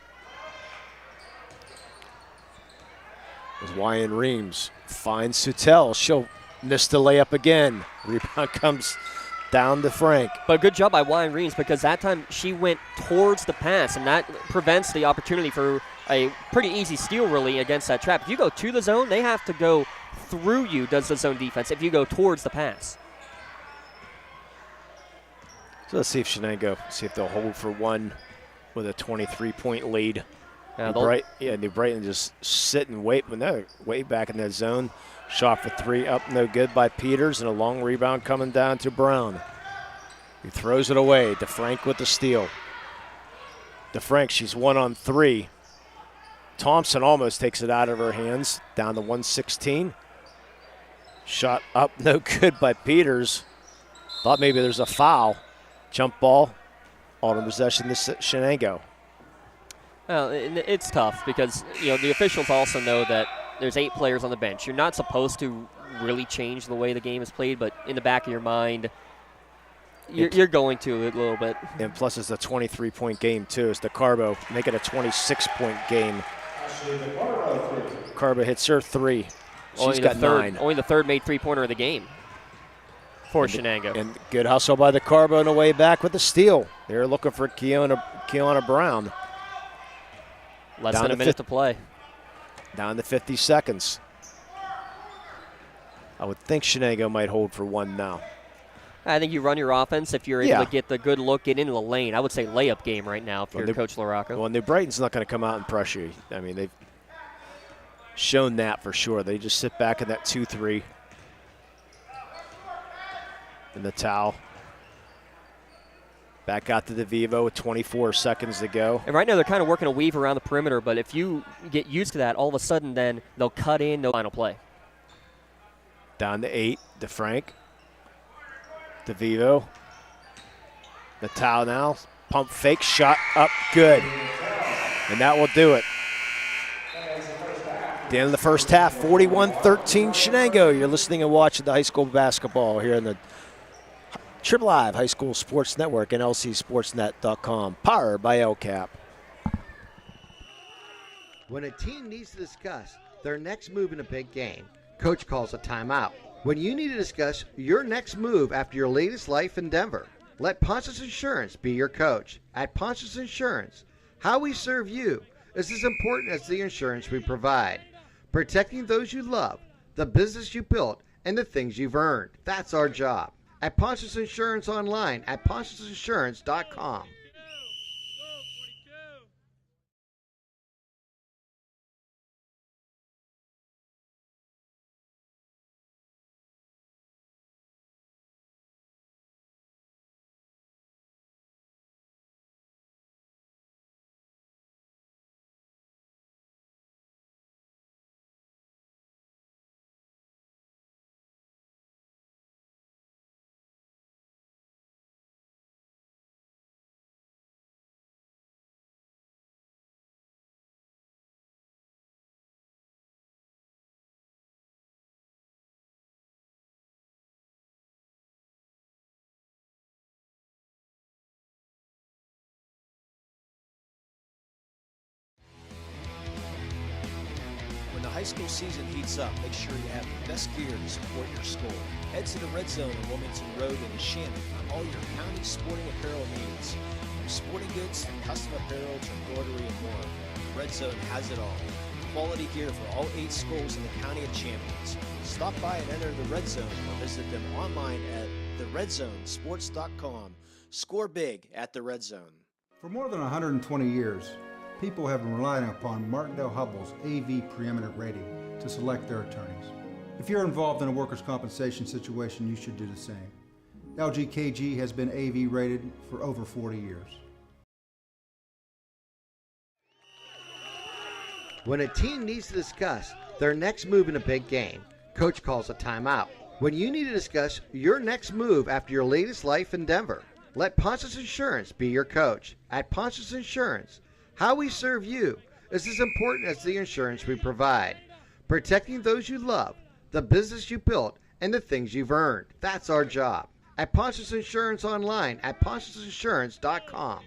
As Wyatt Reams finds Sutel. She'll miss the layup again. Rebound comes down to Frank. But good job by Wyatt Reams because that time she went towards the pass, and that prevents the opportunity for a pretty easy steal, really, against that trap. If you go to the zone, they have to go through you, does the zone defense, if you go towards the pass. So let's see if Shenango, see if they'll hold for one with a 23-point lead. New Brighton just sit and wait when they're way back in that zone. Shot for 3, up no good by Peters, and a long rebound coming down to Brown. He throws it away. DeFrank with the steal. DeFrank, she's 1 on 3. Thompson almost takes it out of her hands, down to 116. Shot up, no good by Peters. Thought maybe there's a foul. Jump ball, all in possession to Shenango. Well, it's tough because the officials also know that there's 8 players on the bench. You're not supposed to really change the way the game is played, but in the back of your mind, you're going to a little bit. And plus it's a 23-point game too. It's the Carbo, make it a 26-point game. Carbo hits her 3. She's got 9. Only the third made three-pointer of the game for Shenango. And good hustle by the Carbo on the way back with the steal. They're looking for Kiana Brown. Less than a minute to play. Down to 50 seconds. I would think Shenango might hold for one now. I think you run your offense if you're able to get the good look, get into the lane. I would say layup game right now if you're Coach LaRocco. Well, New Brighton's not going to come out and pressure you. I mean, they've shown that for sure. They just sit back in that 2-3. And the towel. Back out to DeVivo with 24 seconds to go. And right now they're kind of working a weave around the perimeter, but if you get used to that, all of a sudden then they'll cut in, no final play. Down to 8, DeFrank. DeVivo. Natal now. Pump fake, shot up, good. And that will do it. At the end of the first half, 41-13 Shenango. You're listening and watching the high school basketball here in the Triple Live High School Sports Network and LCSportsNet.com. Powered by LCAP. When a team needs to discuss their next move in a big game, Coach calls a timeout. When you need to discuss your next move after your latest life endeavor, let Ponce's Insurance be your coach. At Ponce's Insurance, how we serve you is as important as the insurance we provide. Protecting those you love, the business you built, and the things you've earned. That's our job. At Ponce's Insurance online at poncesinsurance.com. high school season heats up, make sure you have the best gear to support your school. Head to the Red Zone on Wilmington Road in Shenango for all your county sporting apparel needs. From sporting goods to custom apparel to embroidery and more, Red Zone has it all. Quality gear for all 8 schools in the County of Champions. Stop by and enter the Red Zone or visit them online at theredzonesports.com. Score big at the Red Zone. For more than 120 years, people have been relying upon Martindale Hubbell's AV preeminent rating to select their attorneys. If you're involved in a workers' compensation situation, you should do the same. LGKG has been AV rated for over 40 years. When a team needs to discuss their next move in a big game, Coach calls a timeout. When you need to discuss your next move after your latest life endeavor, let Ponce's Insurance be your coach. At Ponce's Insurance, how we serve you is as important as the insurance we provide. Protecting those you love, the business you built, and the things you've earned. That's our job. At Ponce's Insurance online at poncesinsurance.com.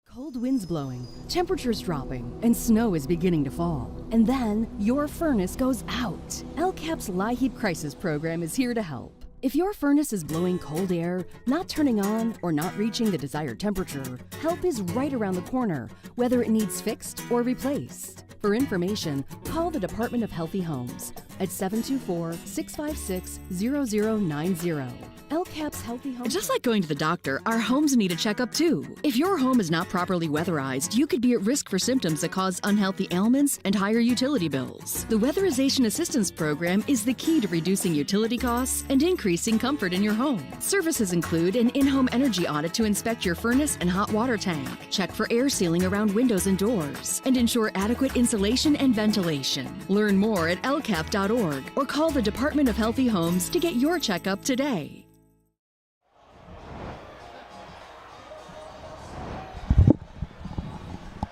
Cold winds blowing, temperatures dropping, and snow is beginning to fall. And then your furnace goes out. LCAP's LIHEAP Crisis Program is here to help. If your furnace is blowing cold air, not turning on, or not reaching the desired temperature, help is right around the corner, whether it needs fixed or replaced. For information, call the Department of Healthy Homes at 724-656-0090. LCAP's Healthy Homes. Just like going to the doctor, our homes need a checkup too. If your home is not properly weatherized, you could be at risk for symptoms that cause unhealthy ailments and higher utility bills. The Weatherization Assistance Program is the key to reducing utility costs and increasing comfort in your home. Services include an in-home energy audit to inspect your furnace and hot water tank, check for air sealing around windows and doors, and ensure adequate insulation and ventilation. Learn more at lcap.org or call the Department of Healthy Homes to get your checkup today.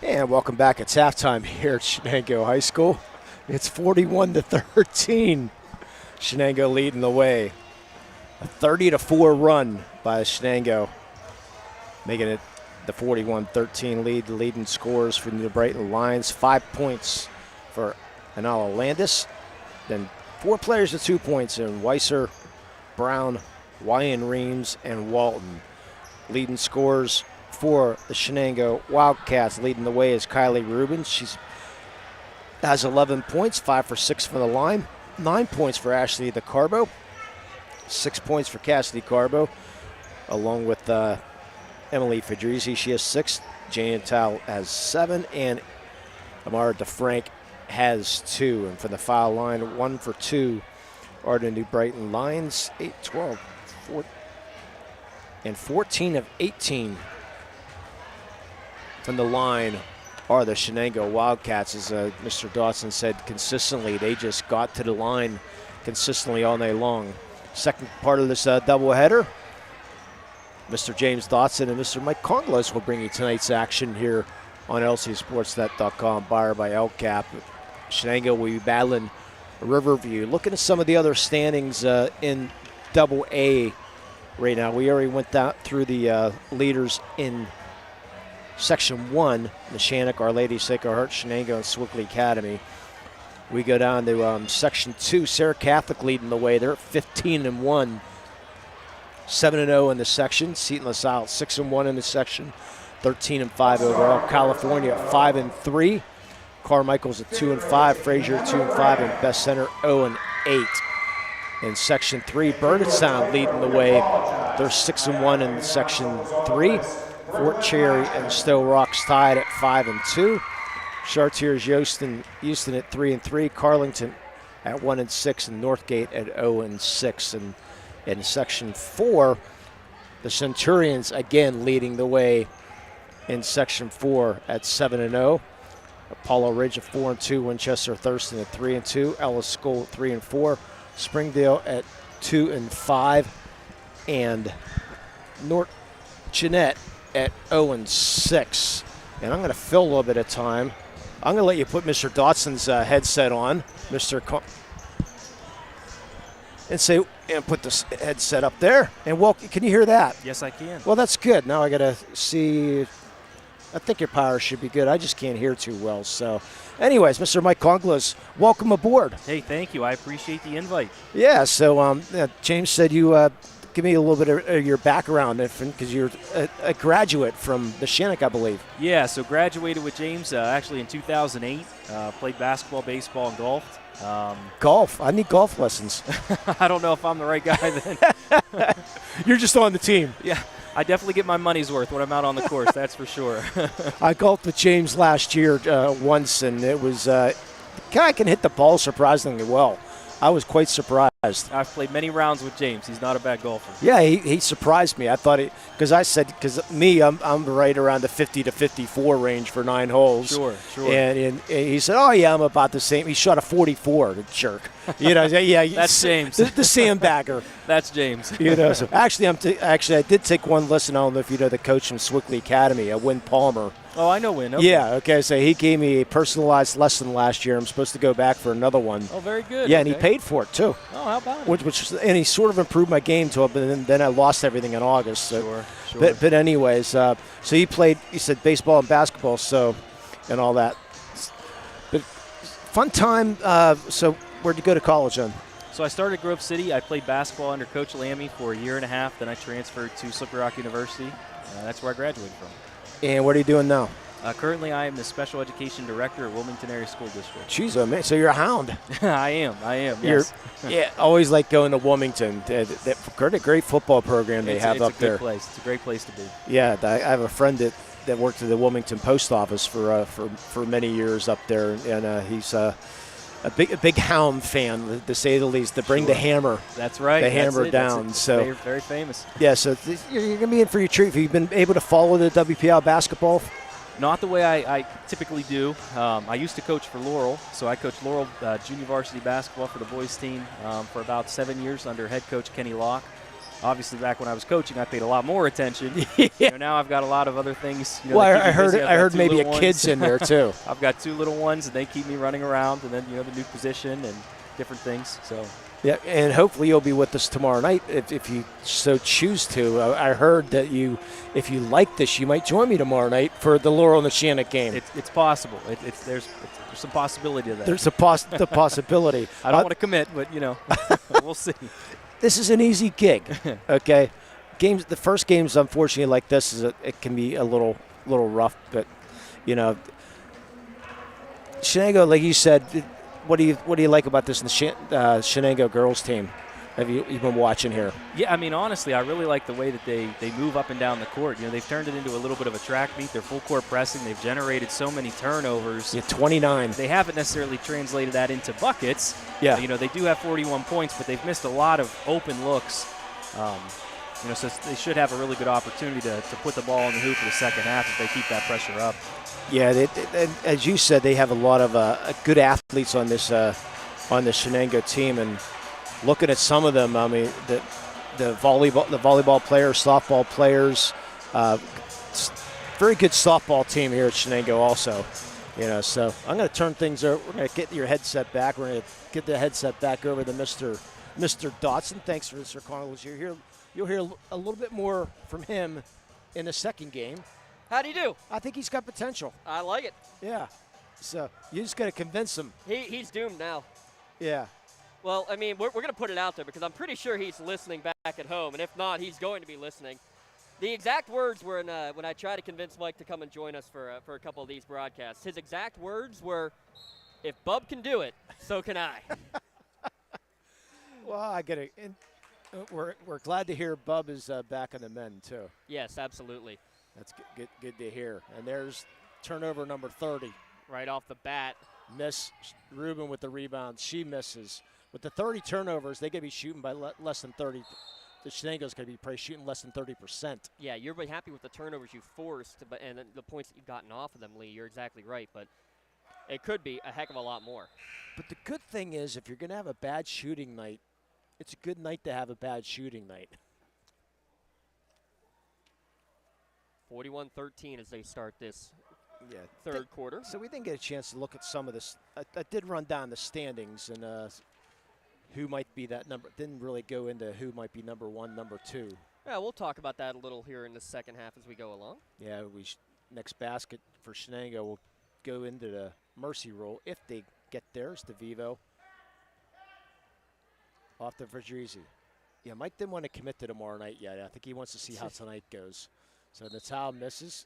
And welcome back. It's halftime here at Shenango High School. It's 41-13. Shenango leading the way. A 30-4 run by Shenango, making it the 41-13 lead. The leading scores for the Brighton Lions. 5 points for Anala Landis. Then 4 players with 2 points in Weiser, Brown, Wyan Reams, and Walton. Leading scores for the Shenango Wildcats. Leading the way is Kylie Rubin. She has 11 points, 5 for 6 from the line. 9 points for Ashley DeCarbo. 6 points for Cassidy Carbo, along with Emily Fedrizzi. She has 6. Jane Tal has 7. And Amara DeFrank has 2. And for the foul line, 1 for 2 are the New Brighton Lions. 8, 12, 14, and 14 of 18 from the line are the Shenango Wildcats. As Mr. Dawson said, consistently, they just got to the line consistently all night long. Second part of this doubleheader, Mr. James Dotson and Mr. Mike Conglos will bring you tonight's action here on LCSportsNet.com, Buyer by LCAP. Shenango will be battling Riverview. Looking at some of the other standings in Double A right now. We already went through the leaders in Section 1, Neshannock, Our Lady, Sacred Heart, Shenango, and Swickley Academy. We go down to Section 2, Sarah Catholic leading the way. They're at 15-1, 7-0 in the section. Seton LaSalle 6-1 in the section, 13-5 overall. California at 5-3. Carmichael's at 2-5. Frazier 2-5, and Best Center 0-8. In Section 3, Bernardstown leading the way. They're 6-1 in Section 3. Fort Cherry and Stowe Rocks tied at 5-2. Chartiers Houston at 3-3. Carlington at 1-6, and Northgate at 0-6. And in Section 4, the Centurions again leading the way in Section 4 at 7-0. Apollo Ridge at 4-2. Winchester Thurston at 3-2. Ellis School at 3-4. Springdale at 2-5. And North Jeanette at 0-6. And I'm going to fill a little bit of time. I'm going to let you put Mr. Dotson's headset on, and say, and put this headset up there. And can you hear that? Yes, I can. Well, that's good. Now I got to see I think your power should be good. I just can't hear too well. So, anyways, Mr. Mike Conglos, welcome aboard. Hey, thank you. I appreciate the invite. Yeah, so James said you give me a little bit of your background because you're a graduate from the Shenango, I believe. Yeah, so graduated with James actually in 2008. Played basketball, baseball, and golfed. Golf. I need golf lessons. I don't know if I'm the right guy then. You're just on the team. Yeah, I definitely get my money's worth when I'm out on the course, that's for sure. I golfed with James last year once, and it was guy can hit the ball surprisingly well. I was quite surprised. I've played many rounds with James. He's not a bad golfer. Yeah, he surprised me. I thought because I'm right around the 50 to 54 range for 9 holes. Sure. And he said, "Oh yeah, I'm about the same." He shot a 44, the jerk. Yeah, that's James. The sandbagger. That's James. So actually, I did take one lesson. I don't know if you know the coach from Swickley Academy, Win Palmer. Oh, I know Win. Okay. Yeah, okay. So he gave me a personalized lesson last year. I'm supposed to go back for another one. Oh, very good. Yeah, and he paid for it too. Oh, how about it? And he sort of improved my game to it, but then I lost everything in August. So. Sure. But anyways, so he played. He said baseball and basketball, and all that. But fun time. So where'd you go to college then? So I started at Grove City. I played basketball under Coach Lammy for a year and a half. Then I transferred to Slippery Rock University. That's where I graduated from. And what are you doing now? Currently, I am the Special Education Director at Wilmington Area School District. Jeez, man. So you're a hound. I am, yes. Yeah, always like going to Wilmington. A great football program they have up there. It's a great place to be. Yeah, I have a friend that worked at the Wilmington Post Office for many years up there, and he's a big hound fan, to say the least. To bring the hammer. That's right. The hammer down. So very, very famous. Yeah, so you're going to be in for your treat. Have you been able to follow the WPIAL basketball? Not the way I typically do. I used to coach for Laurel, so I coached Laurel junior varsity basketball for the boys team for about 7 years under head coach Kenny Locke. Obviously, back when I was coaching, I paid a lot more attention. Now I've got a lot of other things. I heard maybe a kid's in there too. I've got 2 little ones, and they keep me running around, and then the new position and different things. So. Yeah, and hopefully you'll be with us tomorrow night if you so choose to. I heard that if you like this, you might join me tomorrow night for the Laurel and the Shannock game. It's possible. There's some possibility to that. There's the possibility. I don't want to commit, but we'll see. This is an easy gig, okay? The first games, unfortunately, like this it can be a little rough, but Shenango, like you said. What do you like about this in the Shenango girls team? Have you been watching here? Yeah, I mean, honestly, I really like the way that they move up and down the court. They've turned it into a little bit of a track meet. They're full court pressing. They've generated so many turnovers. Yeah, 29. They haven't necessarily translated that into buckets. Yeah. They do have 41 points, but they've missed a lot of open looks. So they should have a really good opportunity to put the ball in the hoop for the second half if they keep that pressure up. Yeah, as you said, they have a lot of good athletes on this Shenango team, and looking at some of them, I mean, the volleyball players, softball players, very good softball team here at Shenango also. So I'm going to turn things over. We're going to get your headset back. We're going to get the headset back over to Mr. Dotson. Thanks for Mr. Connells. You'll hear a little bit more from him in the second game. How do you do? I think he's got potential. I like it. Yeah. So you just got to convince him. He's doomed now. Yeah. Well, I mean, we're going to put it out there because I'm pretty sure he's listening back at home, and if not, he's going to be listening. The exact words were when I tried to convince Mike to come and join us for a couple of these broadcasts. His exact words were, "If Bub can do it, so can I." Well, I get it. And we're glad to hear Bub is back on the men too. Yes, absolutely. That's good to hear. And there's turnover number 30. Right off the bat. Miss Rubin with the rebound. She misses. With the 30 turnovers, they could be shooting by less than 30. The Shenango's going to be probably shooting less than 30%. Yeah, you're really happy with the turnovers you forced and the points that you've gotten off of them, Lee. You're exactly right. But it could be a heck of a lot more. But the good thing is if you're going to have a bad shooting night, it's a good night to have a bad shooting night. 41-13 as they start this third quarter. So we didn't get a chance to look at some of this. I did run down the standings and who might be that number. Didn't really go into who might be number 1, number 2. Yeah, we'll talk about that a little here in the second half as we go along. Yeah, next basket for Shenango will go into the mercy roll if they get theirs to Vivo. Off to Verdrisi. Yeah, Mike didn't want to commit to tomorrow night yet. I think he wants to see how tonight goes. So Natal misses.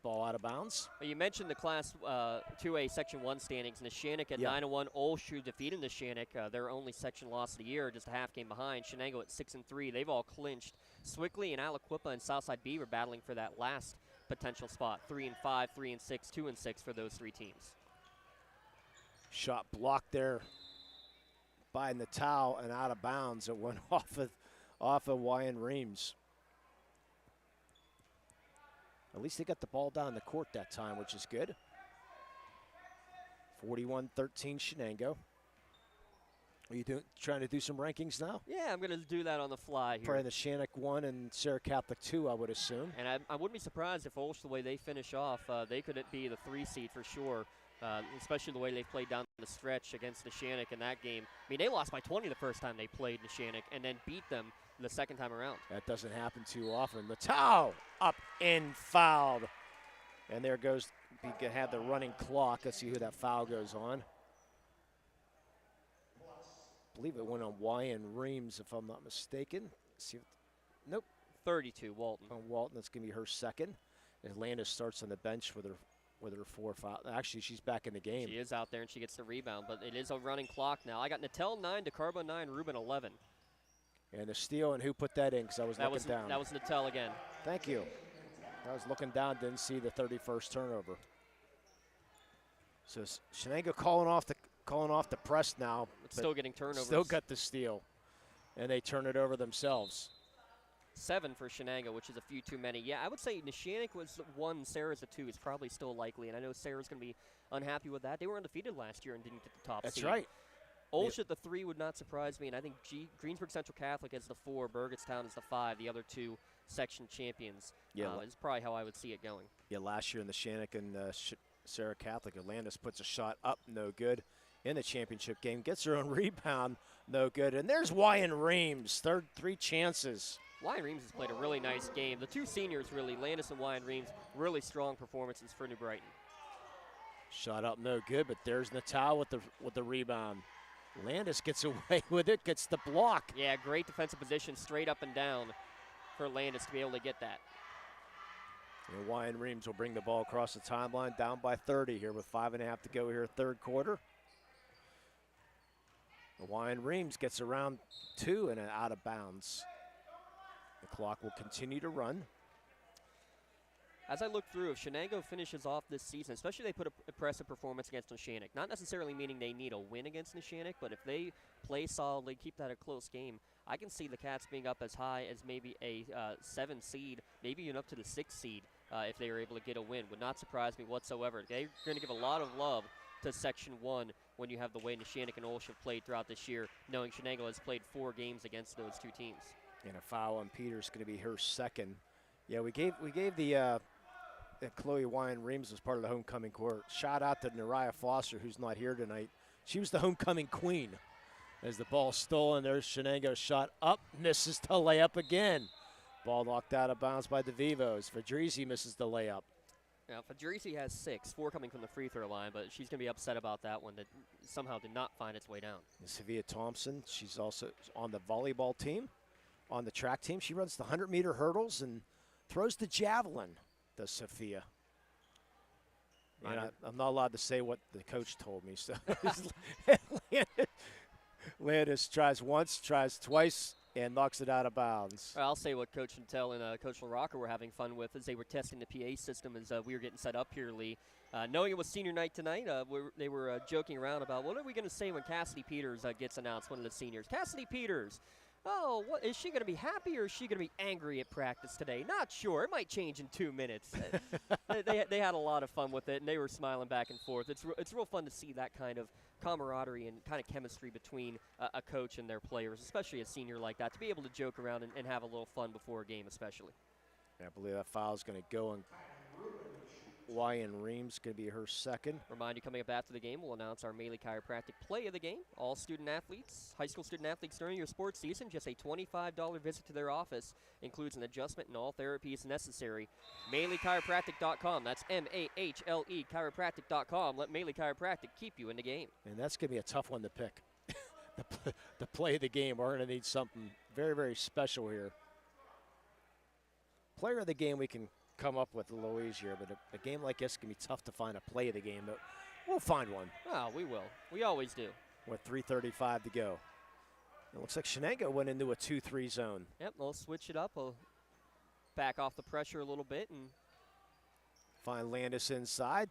Ball out of bounds. Well, you mentioned the Class 2A Section 1 standings. Neshannock at 9-1. Olshoe defeated Neshannock. Their only section loss of the year, just a half game behind. Shenango at 6-3. They've all clinched. Swickley and Aliquippa and Southside Beaver battling for that last potential spot. 3-5, 3-6, 2-6 for those 3 teams. Shot blocked there by Natal and out of bounds. It went off of Wyan Reams. At least they got the ball down the court that time, which is good. 41-13 Shenango. Are you trying to do some rankings now? Yeah, I'm going to do that on the fly here. Probably the Shannock 1 and Sarah Catholic 2, I would assume. And I wouldn't be surprised if Olsh, the way they finish off, they could be the 3 seed for sure, especially the way they played down the stretch against Neshannock in that game. I mean, they lost by 20 the first time they played Neshannock and then beat them the second time around. That doesn't happen too often. Natal up and fouled. And there goes, we can have the running clock. Let's see who that foul goes on. I believe it went on Wyan Reams, if I'm not mistaken. See if, nope. 32, Walton. On Walton, that's going to be her second. Atlanta starts on the bench with her 4 foul. Actually, she's back in the game. She is out there, and she gets the rebound, but it is a running clock now. I got Natel 9, DeCarbo 9, Ruben 11. And the steal, and who put that in? Because I was looking down. That was Natel again. Thank you. I was looking down, didn't see the 31st turnover. So Shenango calling off the press now. But still getting turnovers. Still got the steal, and they turn it over themselves. 7 for Shenango, which is a few too many. Yeah, I would say Neshannock was 1, Sarah's a 2 is probably still likely, and I know Sarah's going to be unhappy with that. They were undefeated last year and didn't get the top seed. That's right. Olsh at the 3 would not surprise me, and I think Greensburg Central Catholic as the 4, Burgettstown as the 5, the other 2 section champions. Yeah, is probably how I would see it going. Yeah, last year in the Shannock and Sarah Catholic, Atlantis puts a shot up, no good. In the championship game, gets her own rebound, no good. And there's Wyan Reams, 3 chances. Wyan Reams has played a really nice game. The 2 seniors, really, Landis and Wyan Reams, really strong performances for New Brighton. Shot up, no good, but there's Natal with the rebound. Landis gets away with it, gets the block. Yeah, great defensive position, straight up and down for Landis to be able to get that. And Wyan Reams will bring the ball across the timeline, down by 30 here with 5.5 to go here, third quarter. Wyan Reams gets around 2 and out of bounds. The clock will continue to run. As I look through, if Shenango finishes off this season, especially if they put an impressive performance against Neshannock, not necessarily meaning they need a win against Neshannock, but if they play solidly, keep that a close game, I can see the Cats being up as high as maybe a 7 seed, maybe even up to the 6 seed if they are able to get a win. Would not surprise me whatsoever. They're going to give a lot of love to Section 1 when you have the way Neshannock and Olsh have played throughout this year, knowing Shenango has played 4 games against those 2 teams. And a foul on Peters going to be her second. Yeah, we gave the Chloe Wyan Reams was part of the homecoming court. Shout out to Nariah Foster, who's not here tonight. She was the homecoming queen. As the ball stolen, there's Shenango shot up, misses the layup again. Ball knocked out of bounds by the Vivos. Verdrisi misses the layup. Now, Fadrisi has 6, 4 coming from the free throw line, but she's going to be upset about that one that somehow did not find its way down. And Savia Thompson, she's also on the volleyball team, on the track team. She runs the 100-meter hurdles and throws the javelin, does Sophia. And I'm not allowed to say what the coach told me. So Landis tries once, tries twice, and knocks it out of bounds. I'll say what Coach Intel and Coach LaRocca were having fun with as they were testing the PA system as we were getting set up here, Lee. Knowing it was senior night tonight, they were joking around about what are we going to say when Cassidy Peters gets announced, one of the seniors. Cassidy Peters. Oh, what, is she going to be happy or is she going to be angry at practice today? Not sure. It might change in 2 minutes. they had a lot of fun with it, and they were smiling back and forth. It's real fun to see that kind of camaraderie and kind of chemistry between a coach and their players, especially a senior like that, to be able to joke around and have a little fun before a game especially. Yeah, I believe that foul is going to go on Wyan Reams going to be her second. Remind you, coming up after the game, we'll announce our Maley Chiropractic play of the game. All student athletes, high school student athletes during your sports season, just a $25 visit to their office includes an adjustment and all therapies necessary. MaleyChiropractic.com. That's M-A-H-L-E chiropractic.com. Let Maley Chiropractic keep you in the game. And that's going to be a tough one to pick. The play of the game, we're going to need something very, very special here. Player of the game we can come up with a little easier, but a game like this can be tough to find a play of the game, but we'll find one. Oh, we will. We always do. With 3:35 to go. It looks like Shenango went into a 2-3 zone. Yep, we'll switch it up. We'll back off the pressure a little bit and find Landis inside.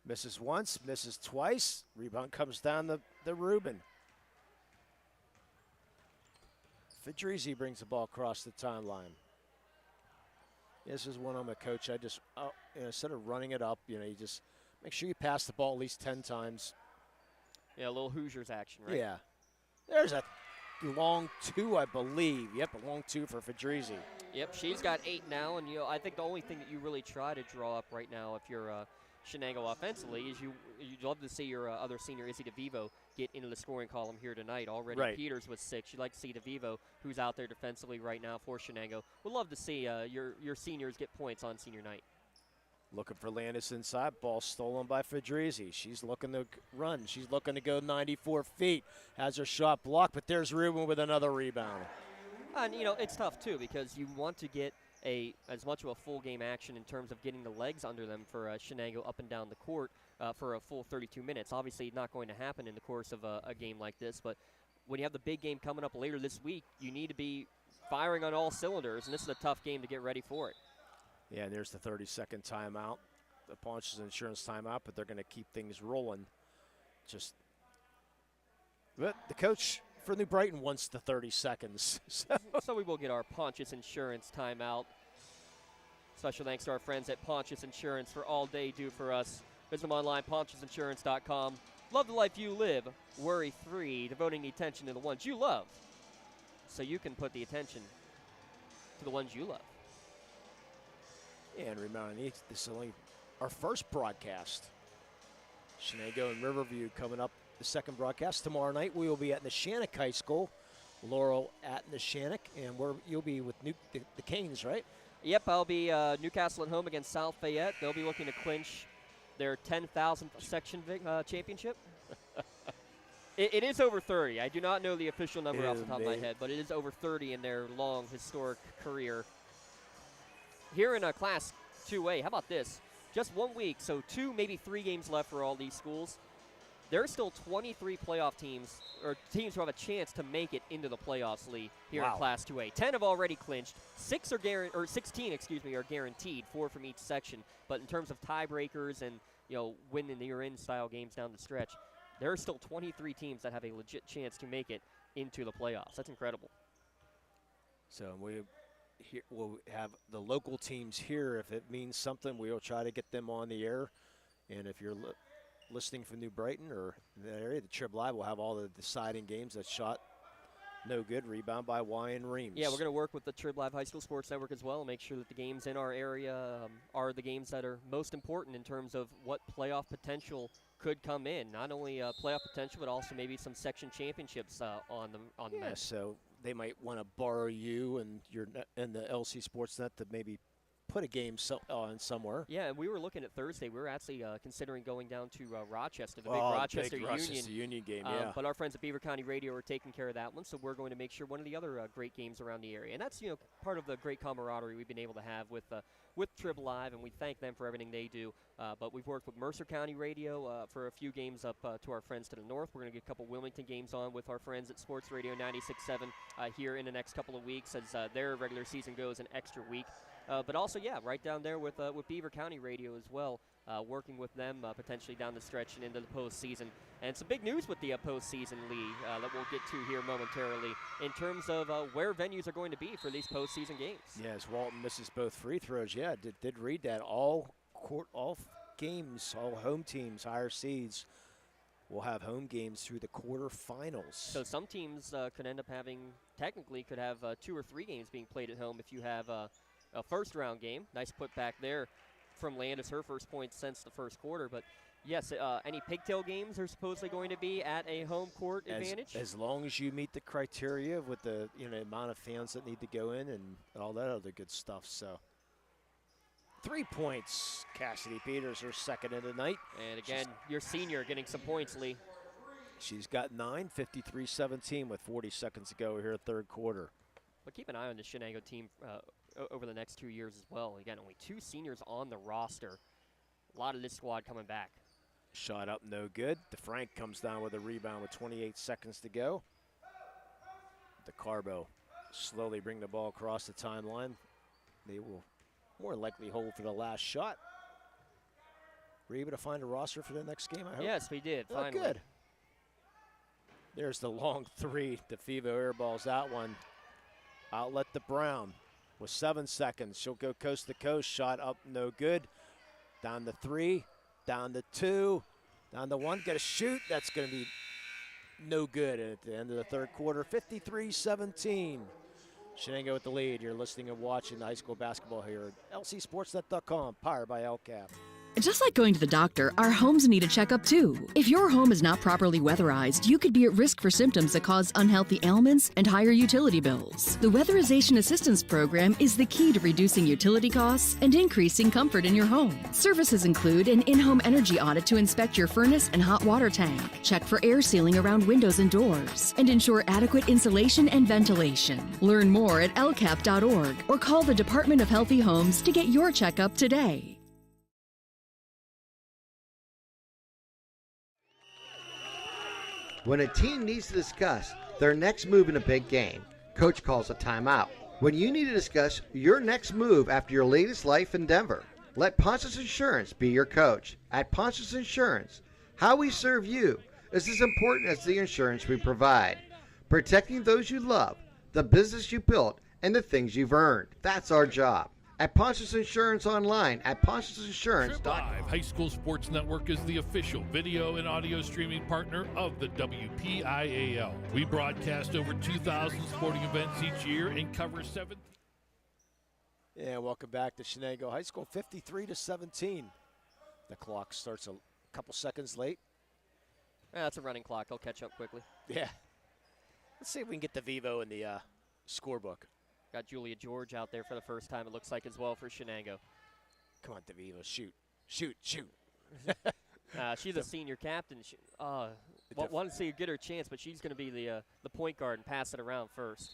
Misses once, misses twice. Rebound comes down the Reuben. Fedrizzi brings the ball across the timeline. This is one I'm a coach. I just, instead of running it up, you just make sure you pass the ball at least 10 times. Yeah, a little Hoosiers action, right? Yeah. There's a long two, I believe. Yep, a long two for Fedrizzi. Yep, she's got 8 now, and I think the only thing that you really try to draw up right now, if you're Shenango offensively, is you'd love to see your other senior Izzy DeVivo get into the scoring column here tonight. Already right. Peters with 6. You'd like to see DeVivo, who's out there defensively right now for Shenango. We'd love to see your seniors get points on senior night. Looking for Landis inside. Ball stolen by Fedrizzi. She's looking to run. She's looking to go 94 feet. Has her shot blocked, but there's Reuben with another rebound. And, it's tough, too, because you want to get as much of a full game action in terms of getting the legs under them for Shenango up and down the court for a full 32 minutes. Obviously not going to happen in the course of a game like this, but when you have the big game coming up later this week, you need to be firing on all cylinders, and this is a tough game to get ready for it. Yeah, and there's the 30-second timeout. The Ponch's insurance timeout, but they're going to keep things rolling. But the coach for New Brighton wants the 30 seconds. So we will get our Ponch's Insurance timeout. Special thanks to our friends at Ponch's Insurance for all they do for us. Visit them online, ponchasinsurance.com. Love the life you live, worry-free, devoting the attention to the ones you love so you can put the attention to the ones you love. And remember, this is only our first broadcast. Shenango and Riverview coming up. The second broadcast tomorrow night. We will be at Neshannock High School. Laurel at Neshannock, and you'll be with the Canes, right? Yep, I'll be Newcastle at home against South Fayette. They'll be looking to clinch their 10,000th section championship. It is over 30. I do not know the official number off the top of my head, but it is over 30 in their long historic career. Here in Class 2A, how about this? Just 1 week, so 2, maybe 3 games left for all these schools. There are still 23 playoff teams, or teams who have a chance to make it into the playoffs, Lee, here in Class 2A. 10 have already clinched. 16 are guaranteed, 4 from each section. But in terms of tiebreakers and winning the in style games down the stretch, there are still 23 teams that have a legit chance to make it into the playoffs. That's incredible. So we'll have the local teams here. If it means something, we'll try to get them on the air. And if you're listening from New Brighton or the area, the Trib Live will have all the deciding games. That shot no good. Rebound by Wyan Reams. Yeah, we're going to work with the Trib Live High School Sports Network as well and make sure that the games in our area are the games that are most important in terms of what playoff potential could come in. Not only playoff potential, but also maybe some section championships on the map. So they might want to borrow you and the LC SportsNet to maybe put a game on somewhere. Yeah, and we were looking at Thursday. We were actually considering going down to Rochester, the big Rochester Union game, yeah. But our friends at Beaver County Radio are taking care of that one, so we're going to make sure one of the other great games around the area. And that's, part of the great camaraderie we've been able to have with Trib Live, and we thank them for everything they do. But we've worked with Mercer County Radio for a few games up to our friends to the north. We're going to get a couple Wilmington games on with our friends at Sports Radio 96.7 here in the next couple of weeks as their regular season goes an extra week. But also, right down there with Beaver County Radio as well, working with them potentially down the stretch and into the postseason. And some big news with the postseason, Lee, that we'll get to here momentarily in terms of where venues are going to be for these postseason games. Yes, Walton misses both free throws. Yeah, did read that. All games, all home teams, higher seeds, will have home games through the quarterfinals. So some teams could end up have 2 or 3 games being played at home if you have a first-round game. Nice put back there from Landis, her first point since the first quarter. But yes, any pigtail games are supposedly going to be at a home court advantage. As long as you meet the criteria with the amount of fans that need to go in and all that other good stuff. So 3 points. Cassidy Peters, her second of the night. And again, your senior getting some points, Lee. She's got 9, 53-17 with 40 seconds to go here, third quarter. But keep an eye on the Shenango team over the next 2 years as well. Again, only 2 seniors on the roster. A lot of this squad coming back. Shot up, no good. DeFrank comes down with a rebound with 28 seconds to go. DeCarbo slowly bring the ball across the timeline. They will more likely hold for the last shot. Were you able to find a roster for the next game, I hope? Yes, we did, finally. Good. There's the long three. DeFevo airballs that one. Outlet to Brown with 7 seconds. She'll go coast to coast. Shot up, no good. Down to 3, down to 2, down to 1. Got to shoot. That's going to be no good at the end of the third quarter. 53-17. Shenango with the lead. You're listening and watching the high school basketball here at lcsportsnet.com, powered by LCAP. Just like going to the doctor, our homes need a checkup too. If your home is not properly weatherized, you could be at risk for symptoms that cause unhealthy ailments and higher utility bills. The Weatherization Assistance Program is the key to reducing utility costs and increasing comfort in your home. Services include an in-home energy audit to inspect your furnace and hot water tank, check for air sealing around windows and doors, and ensure adequate insulation and ventilation. Learn more at lcap.org or call the Department of Healthy Homes to get your checkup today. When a team needs to discuss their next move in a big game, Coach calls a timeout. When you need to discuss your next move after your latest life endeavor, let Ponce's Insurance be your coach. At Ponce's Insurance, how we serve you is as important as the insurance we provide. Protecting those you love, the business you built, and the things you've earned. That's our job. At Ponce's Insurance online at poncesinsurance.com. High School Sports Network is the official video and audio streaming partner of the WPIAL. We broadcast over 2,000 sporting events each year and cover 7. Yeah, welcome back to Shenango High School, 53-17. The clock starts a couple seconds late. That's a running clock. I'll catch up quickly. Yeah. Let's see if we can get the Vivo in the scorebook. Got Julia George out there for the first time, it looks like, as well for Shenango. Come on, DeVivo, shoot. Shoot, shoot. She's a senior captain. Want to see her get her chance, but she's going to be the point guard and pass it around first.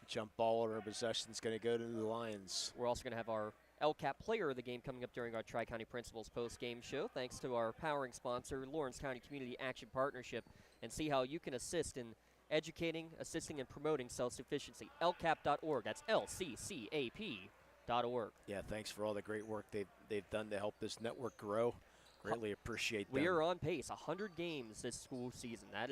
Jump ball in her possession is going to go to the Lions. We're also going to have our LCAP player of the game coming up during our Tri-County Principals post-game show, thanks to our powering sponsor, Lawrence County Community Action Partnership, and see how you can assist in educating, assisting, and promoting self-sufficiency. LCAP.org. That's LCCAP.org. Yeah, thanks for all the great work they've done to help this network grow. Greatly appreciate them. We are on pace. 100 games this school season. That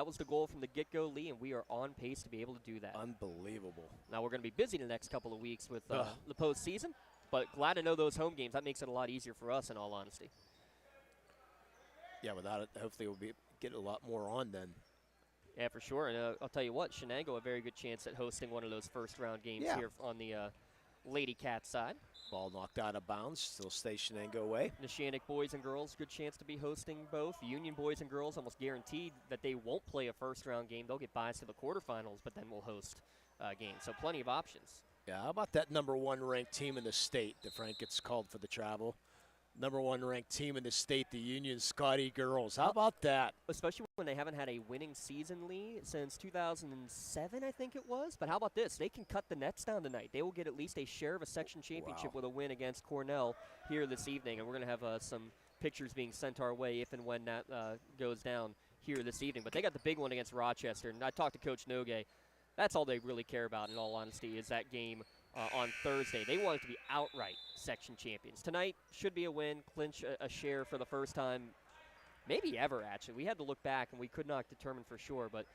was the goal from the get-go, Lee, and we are on pace to be able to do that. Unbelievable. Now we're going to be busy the next couple of weeks with the postseason, but glad to know those home games. That makes it a lot easier for us, in all honesty. Yeah, without it, hopefully we'll get a lot more on then. Yeah, for sure. And I'll tell you what, Shenango, a very good chance at hosting one of those first-round games here on the Lady Cat side. Ball knocked out of bounds. Still stays Shenango away. Neshannock boys and girls, good chance to be hosting both. Union boys and girls, almost guaranteed that they won't play a first-round game. They'll get biased to the quarterfinals, but then we'll host games. So plenty of options. Yeah, how about that #1 ranked team in the state? DeFrank gets called for the travel. #1 ranked team in the state, the Union Scotty girls. How about that? Especially when they haven't had a winning season, Lee, since 2007, I think it was. But how about this? They can cut the nets down tonight. They will get at least a share of a section championship with a win against Cornell here this evening. And we're going to have some pictures being sent our way if and when that goes down here this evening. But they got the big one against Rochester. And I talked to Coach Nogue. That's all they really care about, in all honesty, is that game on Thursday. They want it to be outright section champions. Tonight should be a win, clinch a share for the first time, maybe ever, actually. We had to look back, and we could not determine for sure. But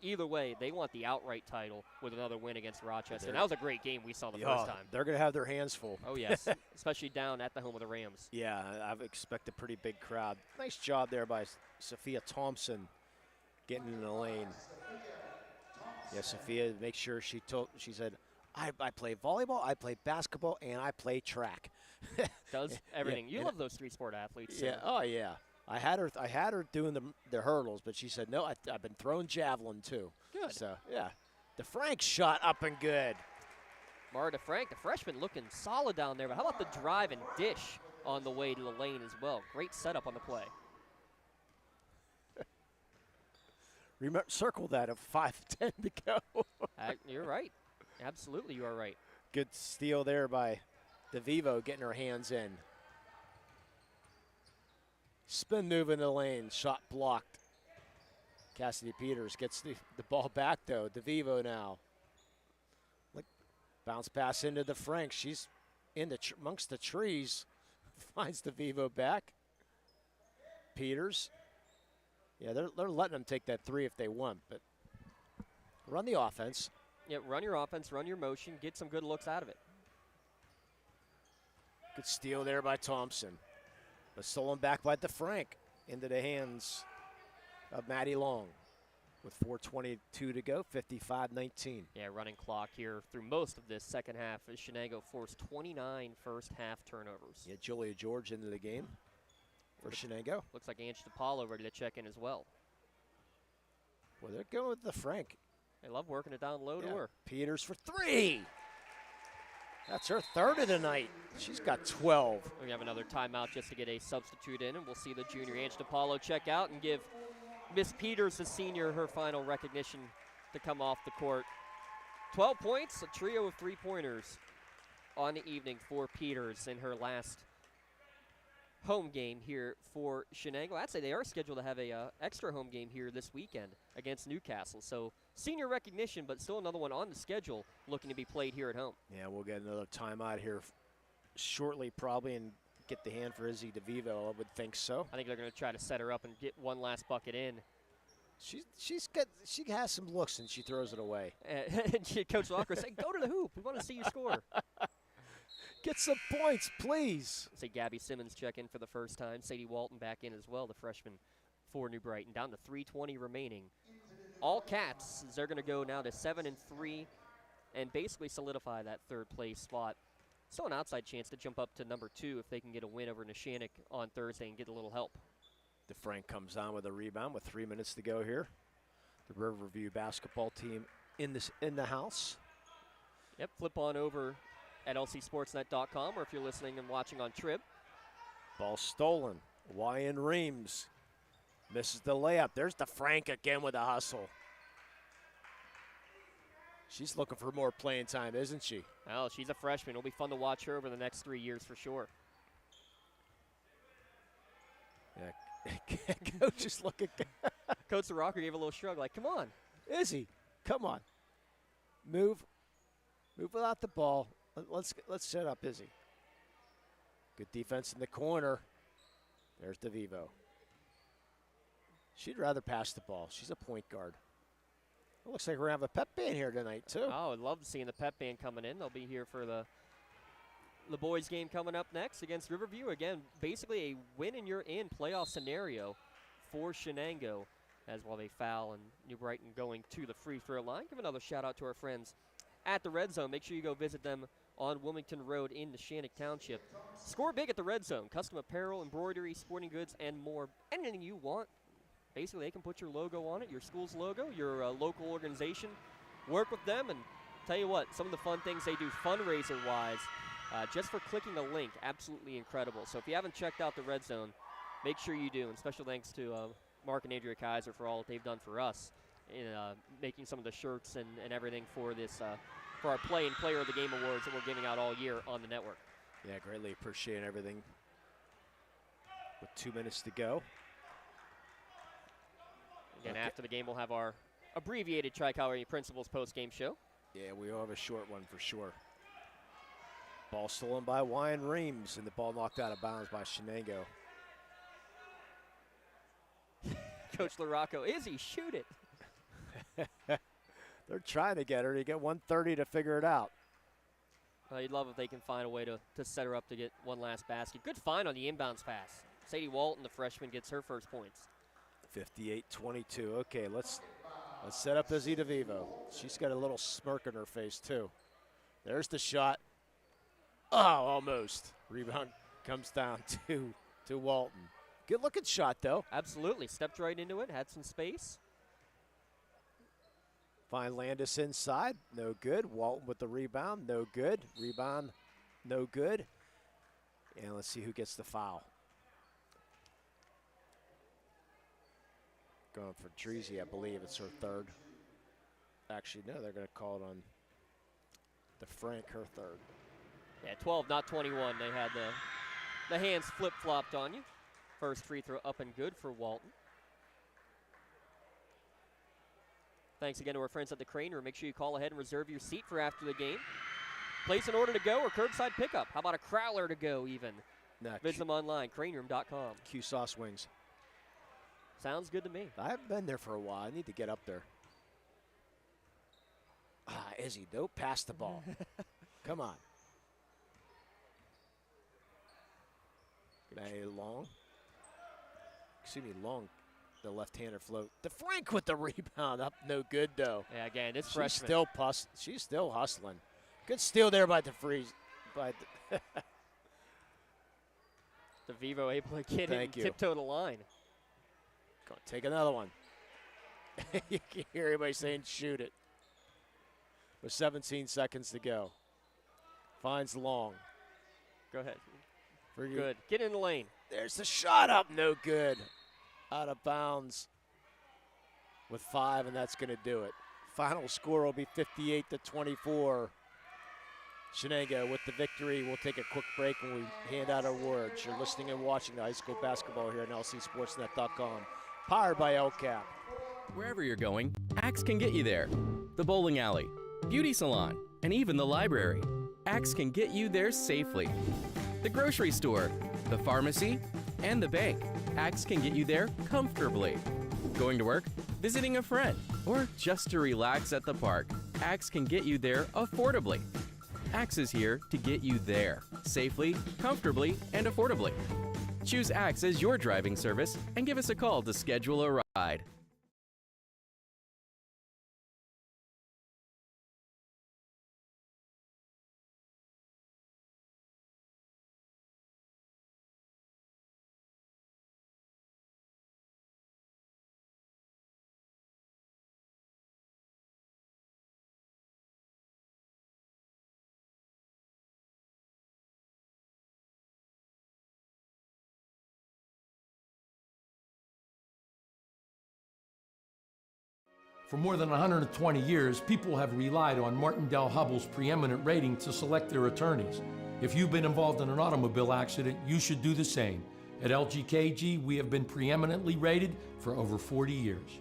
either way, they want the outright title with another win against Rochester. And that was a great game we saw the first time. They're going to have their hands full. Oh, yes, especially down at the home of the Rams. Yeah, I expect a pretty big crowd. Nice job there by Sophia Thompson getting in the lane. Yeah, Sophia, make sure she said, I play volleyball, I play basketball, and I play track. Does everything. You and love those three-sport athletes. Yeah. Oh, yeah. I had her doing the hurdles, but she said, no, I've been throwing javelin too. Good. So, yeah. DeFrank shot up and good. Mara DeFrank, the freshman, looking solid down there. But how about the drive and dish on the way to the lane as well? Great setup on the play. Remember, circle that of 5:10 to go. You're right. Absolutely, you are right. Good steal there by DeVivo, getting her hands in. Spin move in the lane, shot blocked. Cassidy Peters gets the ball back, though. DeVivo now. Bounce pass into the Frank. She's in the amongst the trees. Finds DeVivo back. Peters. Yeah, they're letting them take that three if they want, but run the offense. Yeah, run your offense, run your motion, get some good looks out of it. Good steal there by Thompson. But stolen back by DeFrank into the hands of Maddie Long. With 4:22 to go, 55-19. Yeah, running clock here through most of this second half as Shenango forced 29 first half turnovers. Yeah, Julia George into the game for Shenango. Looks like Ange DePaulo ready to check in as well. Well, they're going with DeFrank. They love working it down low to her. Peters for three. That's her third of the night. She's got 12. We have another timeout just to get a substitute in, and we'll see the junior Ange DePaulo check out and give Miss Peters, the senior, her final recognition to come off the court. 12 points, a trio of three-pointers on the evening for Peters in her last home game here for Shenango. I'd say they are scheduled to have a extra home game here this weekend against Newcastle. So senior recognition, but still another one on the schedule looking to be played here at home. Yeah, we'll get another timeout here shortly probably and get the hand for Izzy DeVivo. I would think so. I think they're going to try to set her up and get one last bucket in. She has some looks and she throws it away. Coach Locker said, "Go to the hoop. We want to see you score." Get some points, please. Say Gabby Simmons check in for the first time. Sadie Walton back in as well, the freshman for New Brighton. Down to 3:20 remaining. All Cats, they're going to go now to 7-3 and basically solidify that third place spot. Still an outside chance to jump up to number 2 if they can get a win over Neshannock on Thursday and get a little help. DeFrank comes on with a rebound with 3 minutes to go here. The Riverview basketball team in the house. Yep, flip on over at lcsportsnet.com, or if you're listening and watching on Trib. Ball stolen. Wyan Reams misses the layup. There's DeFrank again with a hustle. She's looking for more playing time, isn't she? Well, she's a freshman. It'll be fun to watch her over the next 3 years for sure. Yeah, Coach is looking. Coach the Rocker gave a little shrug, like, come on. Izzy, come on. Move without the ball. Let's set up Izzy. Good defense in the corner. There's DeVivo. She'd rather pass the ball. She's a point guard. It looks like we're going to have a pep band here tonight, too. Oh, I'd love seeing the pep band coming in. They'll be here for the boys game coming up next against Riverview. Again, basically a win and you're in playoff scenario for Shenango as while they foul and New Brighton going to the free throw line. Give another shout out to our friends at the Red Zone. Make sure you go visit them on Wilmington Road in Neshannock Township. Score big at the Red Zone. Custom apparel, embroidery, sporting goods, and more. Anything you want. Basically, they can put your logo on it, your school's logo, your local organization. Work with them, and tell you what, some of the fun things they do fundraiser-wise, just for clicking a link, absolutely incredible. So if you haven't checked out the Red Zone, make sure you do. And special thanks to Mark and Andrea Kaiser for all that they've done for us in making some of the shirts and everything for this, for our Play and Player of the Game awards that we're giving out all year on the network. Yeah, greatly appreciate everything. With 2 minutes to go. Again, after the game, we'll have our abbreviated Tri-Calorie Principles post-game show. Yeah, we'll have a short one for sure. Ball stolen by Wyan Reams, and the ball knocked out of bounds by Shenango. Coach LaRocco, Izzy, shoot it. They're trying to get her. You get 1:30 to figure it out. Well, you'd love if they can find a way to set her up to get one last basket. Good find on the inbounds pass. Sadie Walton, the freshman, gets her first points. 58-22. Okay, let's set up Izzy DeVivo. She's got a little smirk on her face, too. There's the shot. Oh, almost. Rebound comes down to Walton. Good looking shot, though. Absolutely. Stepped right into it, had some space. Find Landis inside, no good. Walton with the rebound, no good. Rebound, no good. And let's see who gets the foul. Going for Treasy, I believe it's her third. Actually, no, they're going to call it on DeFrank, her third. Yeah, 12, not 21. They had the hands flip-flopped on you. First free throw up and good for Walton. Thanks again to our friends at the Crane Room. Make sure you call ahead and reserve your seat for after the game. Place an order to go or curbside pickup. How about a crowler to go even? Visit them online, craneroom.com. Q Sauce Wings. Sounds good to me. I haven't been there for a while. I need to get up there. Izzy, don't pass the ball. Come on. Hey, Long. Excuse me, Long, the left-hander float. DeFrank with the rebound up, no good though. Yeah, again, it's she's freshman. She's still hustling. Good steal there by DeFreeze. DeVivo able to get in and tiptoe the line. Go on, take another one. You can hear everybody saying shoot it. With 17 seconds to go. Finds Long. Go ahead. Pretty good. Get in the lane. There's the shot up, no good. Out of bounds with 5, and that's going to do it. Final score will be 58-24. Shenango with the victory. We'll take a quick break when we hand out our awards. You're listening and watching the high school basketball here on lcsportsnet.com. Powered by LCAP. Wherever you're going, Axe can get you there. The bowling alley, beauty salon, and even the library. Axe can get you there safely. The grocery store, the pharmacy, and the bank. Axe can get you there comfortably. Going to work, visiting a friend, or just to relax at the park. Axe can get you there affordably. Axe is here to get you there safely, comfortably, and affordably. Choose Axe as your driving service and give us a call to schedule a ride. For more than 120 years, people have relied on Martindale Hubbell's preeminent rating to select their attorneys. If you've been involved in an automobile accident, you should do the same. At LGKG, we have been preeminently rated for over 40 years.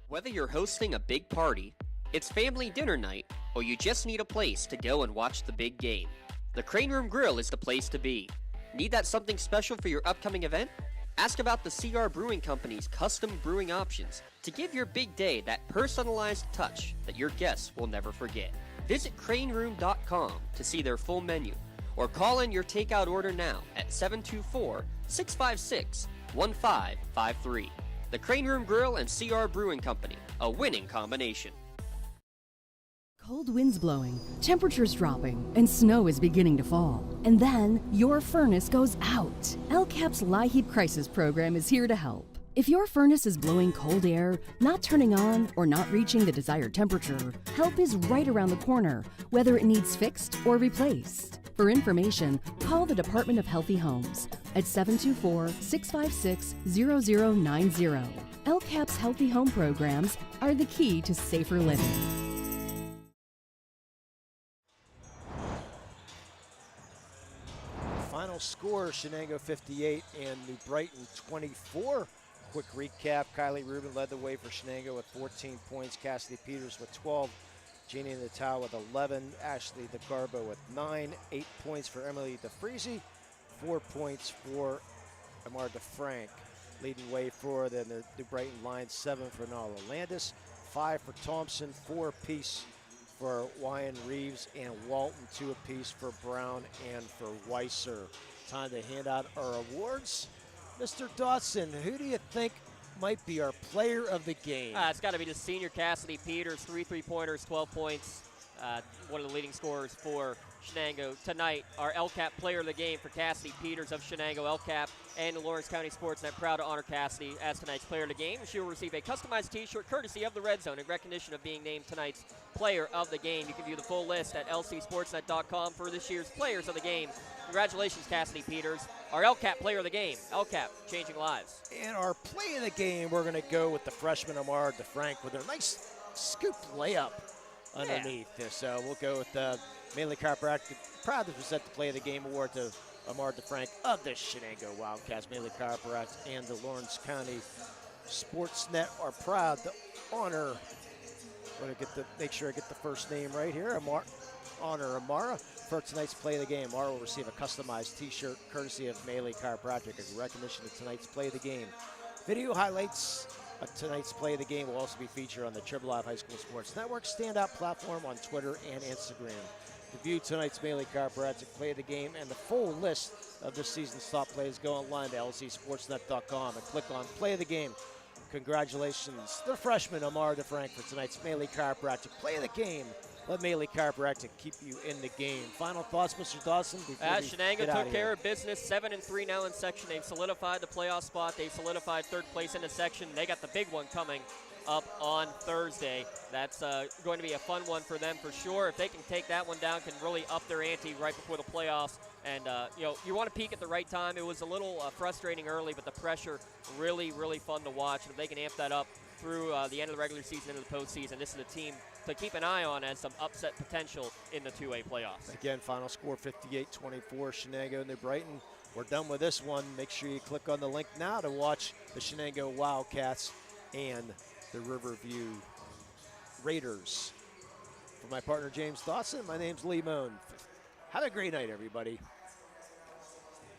Whether you're hosting a big party, it's family dinner night, or you just need a place to go and watch the big game, the Crane Room Grill is the place to be. Need that something special for your upcoming event? Ask about the CR Brewing Company's custom brewing options to give your big day that personalized touch that your guests will never forget. Visit craneroom.com to see their full menu, or call in your takeout order now at 724-656-1553. The Crane Room Grill and CR Brewing Company, a winning combination. Cold winds blowing, temperatures dropping, and snow is beginning to fall. And then your furnace goes out. LCAP's LIHEAP Crisis Program is here to help. If your furnace is blowing cold air, not turning on, or not reaching the desired temperature, help is right around the corner, whether it needs fixed or replaced. For information, call the Department of Healthy Homes at 724-656-0090. LCAP's Healthy Home programs are the key to safer living. Final score, Shenango 58 and New Brighton 24. Quick recap, Kylie Rubin led the way for Shenango with 14 points, Cassidy Peters with 12, Jeannie Natal with 11, Ashley DeGarbo with 9, 8 points for Emily DeFreezy, 4 points for Amar DeFrank. Leading way for the New Brighton Lions, 7 for Nala Landis, 5 for Thompson, 4 apiece for Wyan Reeves and Walton, 2 apiece for Brown and for Weiser. Time to hand out our awards. Mr. Dawson, who do you think might be our player of the game? It's got to be the senior Cassidy Peters, 3 3-pointers, 12 points, one of the leading scorers for Shenango tonight. Our LCAP player of the game for Cassidy Peters of Shenango LCAP and the Lawrence County SportsNet proud to honor Cassidy as tonight's player of the game. She will receive a customized t-shirt courtesy of the Red Zone in recognition of being named tonight's player of the game. You can view the full list at lcsportsnet.com for this year's players of the game. Congratulations, Cassidy Peters, our LCAP player of the game. LCAP, changing lives. And our play of the game, we're going to go with the freshman Amara DeFrank with a nice scoop layup underneath this. So we'll go with Mainly Chiropractic. Proud to present the play of the game award to Amara DeFrank of the Shenango Wildcats. Mainly Chiropractic and the Lawrence County SportsNet are proud to honor. I'm going to make sure I get the first name right here. Honor Amara for tonight's play of the game. Amara will receive a customized t-shirt courtesy of Melee Chiropractic in recognition of tonight's play of the game. Video highlights of tonight's play of the game will also be featured on the Triple Live High School Sports Network standout platform on Twitter and Instagram. To view tonight's Melee Chiropractic play of the game and the full list of this season's top plays, go online to lcsportsnet.com and click on play of the game. Congratulations, the freshman Amara DeFrank for tonight's Melee Chiropractic play of the game. Let Melee Chiropractic keep you in the game. Final thoughts, Mr. Dawson? Shenango took care of business, 7-3 now in section. They've solidified the playoff spot. They've solidified third place in the section. They got the big one coming up on Thursday. That's going to be a fun one for them for sure. If they can take that one down, can really up their ante right before the playoffs. And, you want to peak at the right time. It was a little frustrating early, but the pressure really, really fun to watch. And if they can amp that up through the end of the regular season into the postseason, this is a team to keep an eye on as some upset potential in the 2A playoffs. Again, final score 58-24, Shenango and Brighton. We're done with this one. Make sure you click on the link now to watch the Shenango Wildcats and the Riverview Raiders. For my partner James Dawson, my name's Lee Moan. Have a great night, everybody.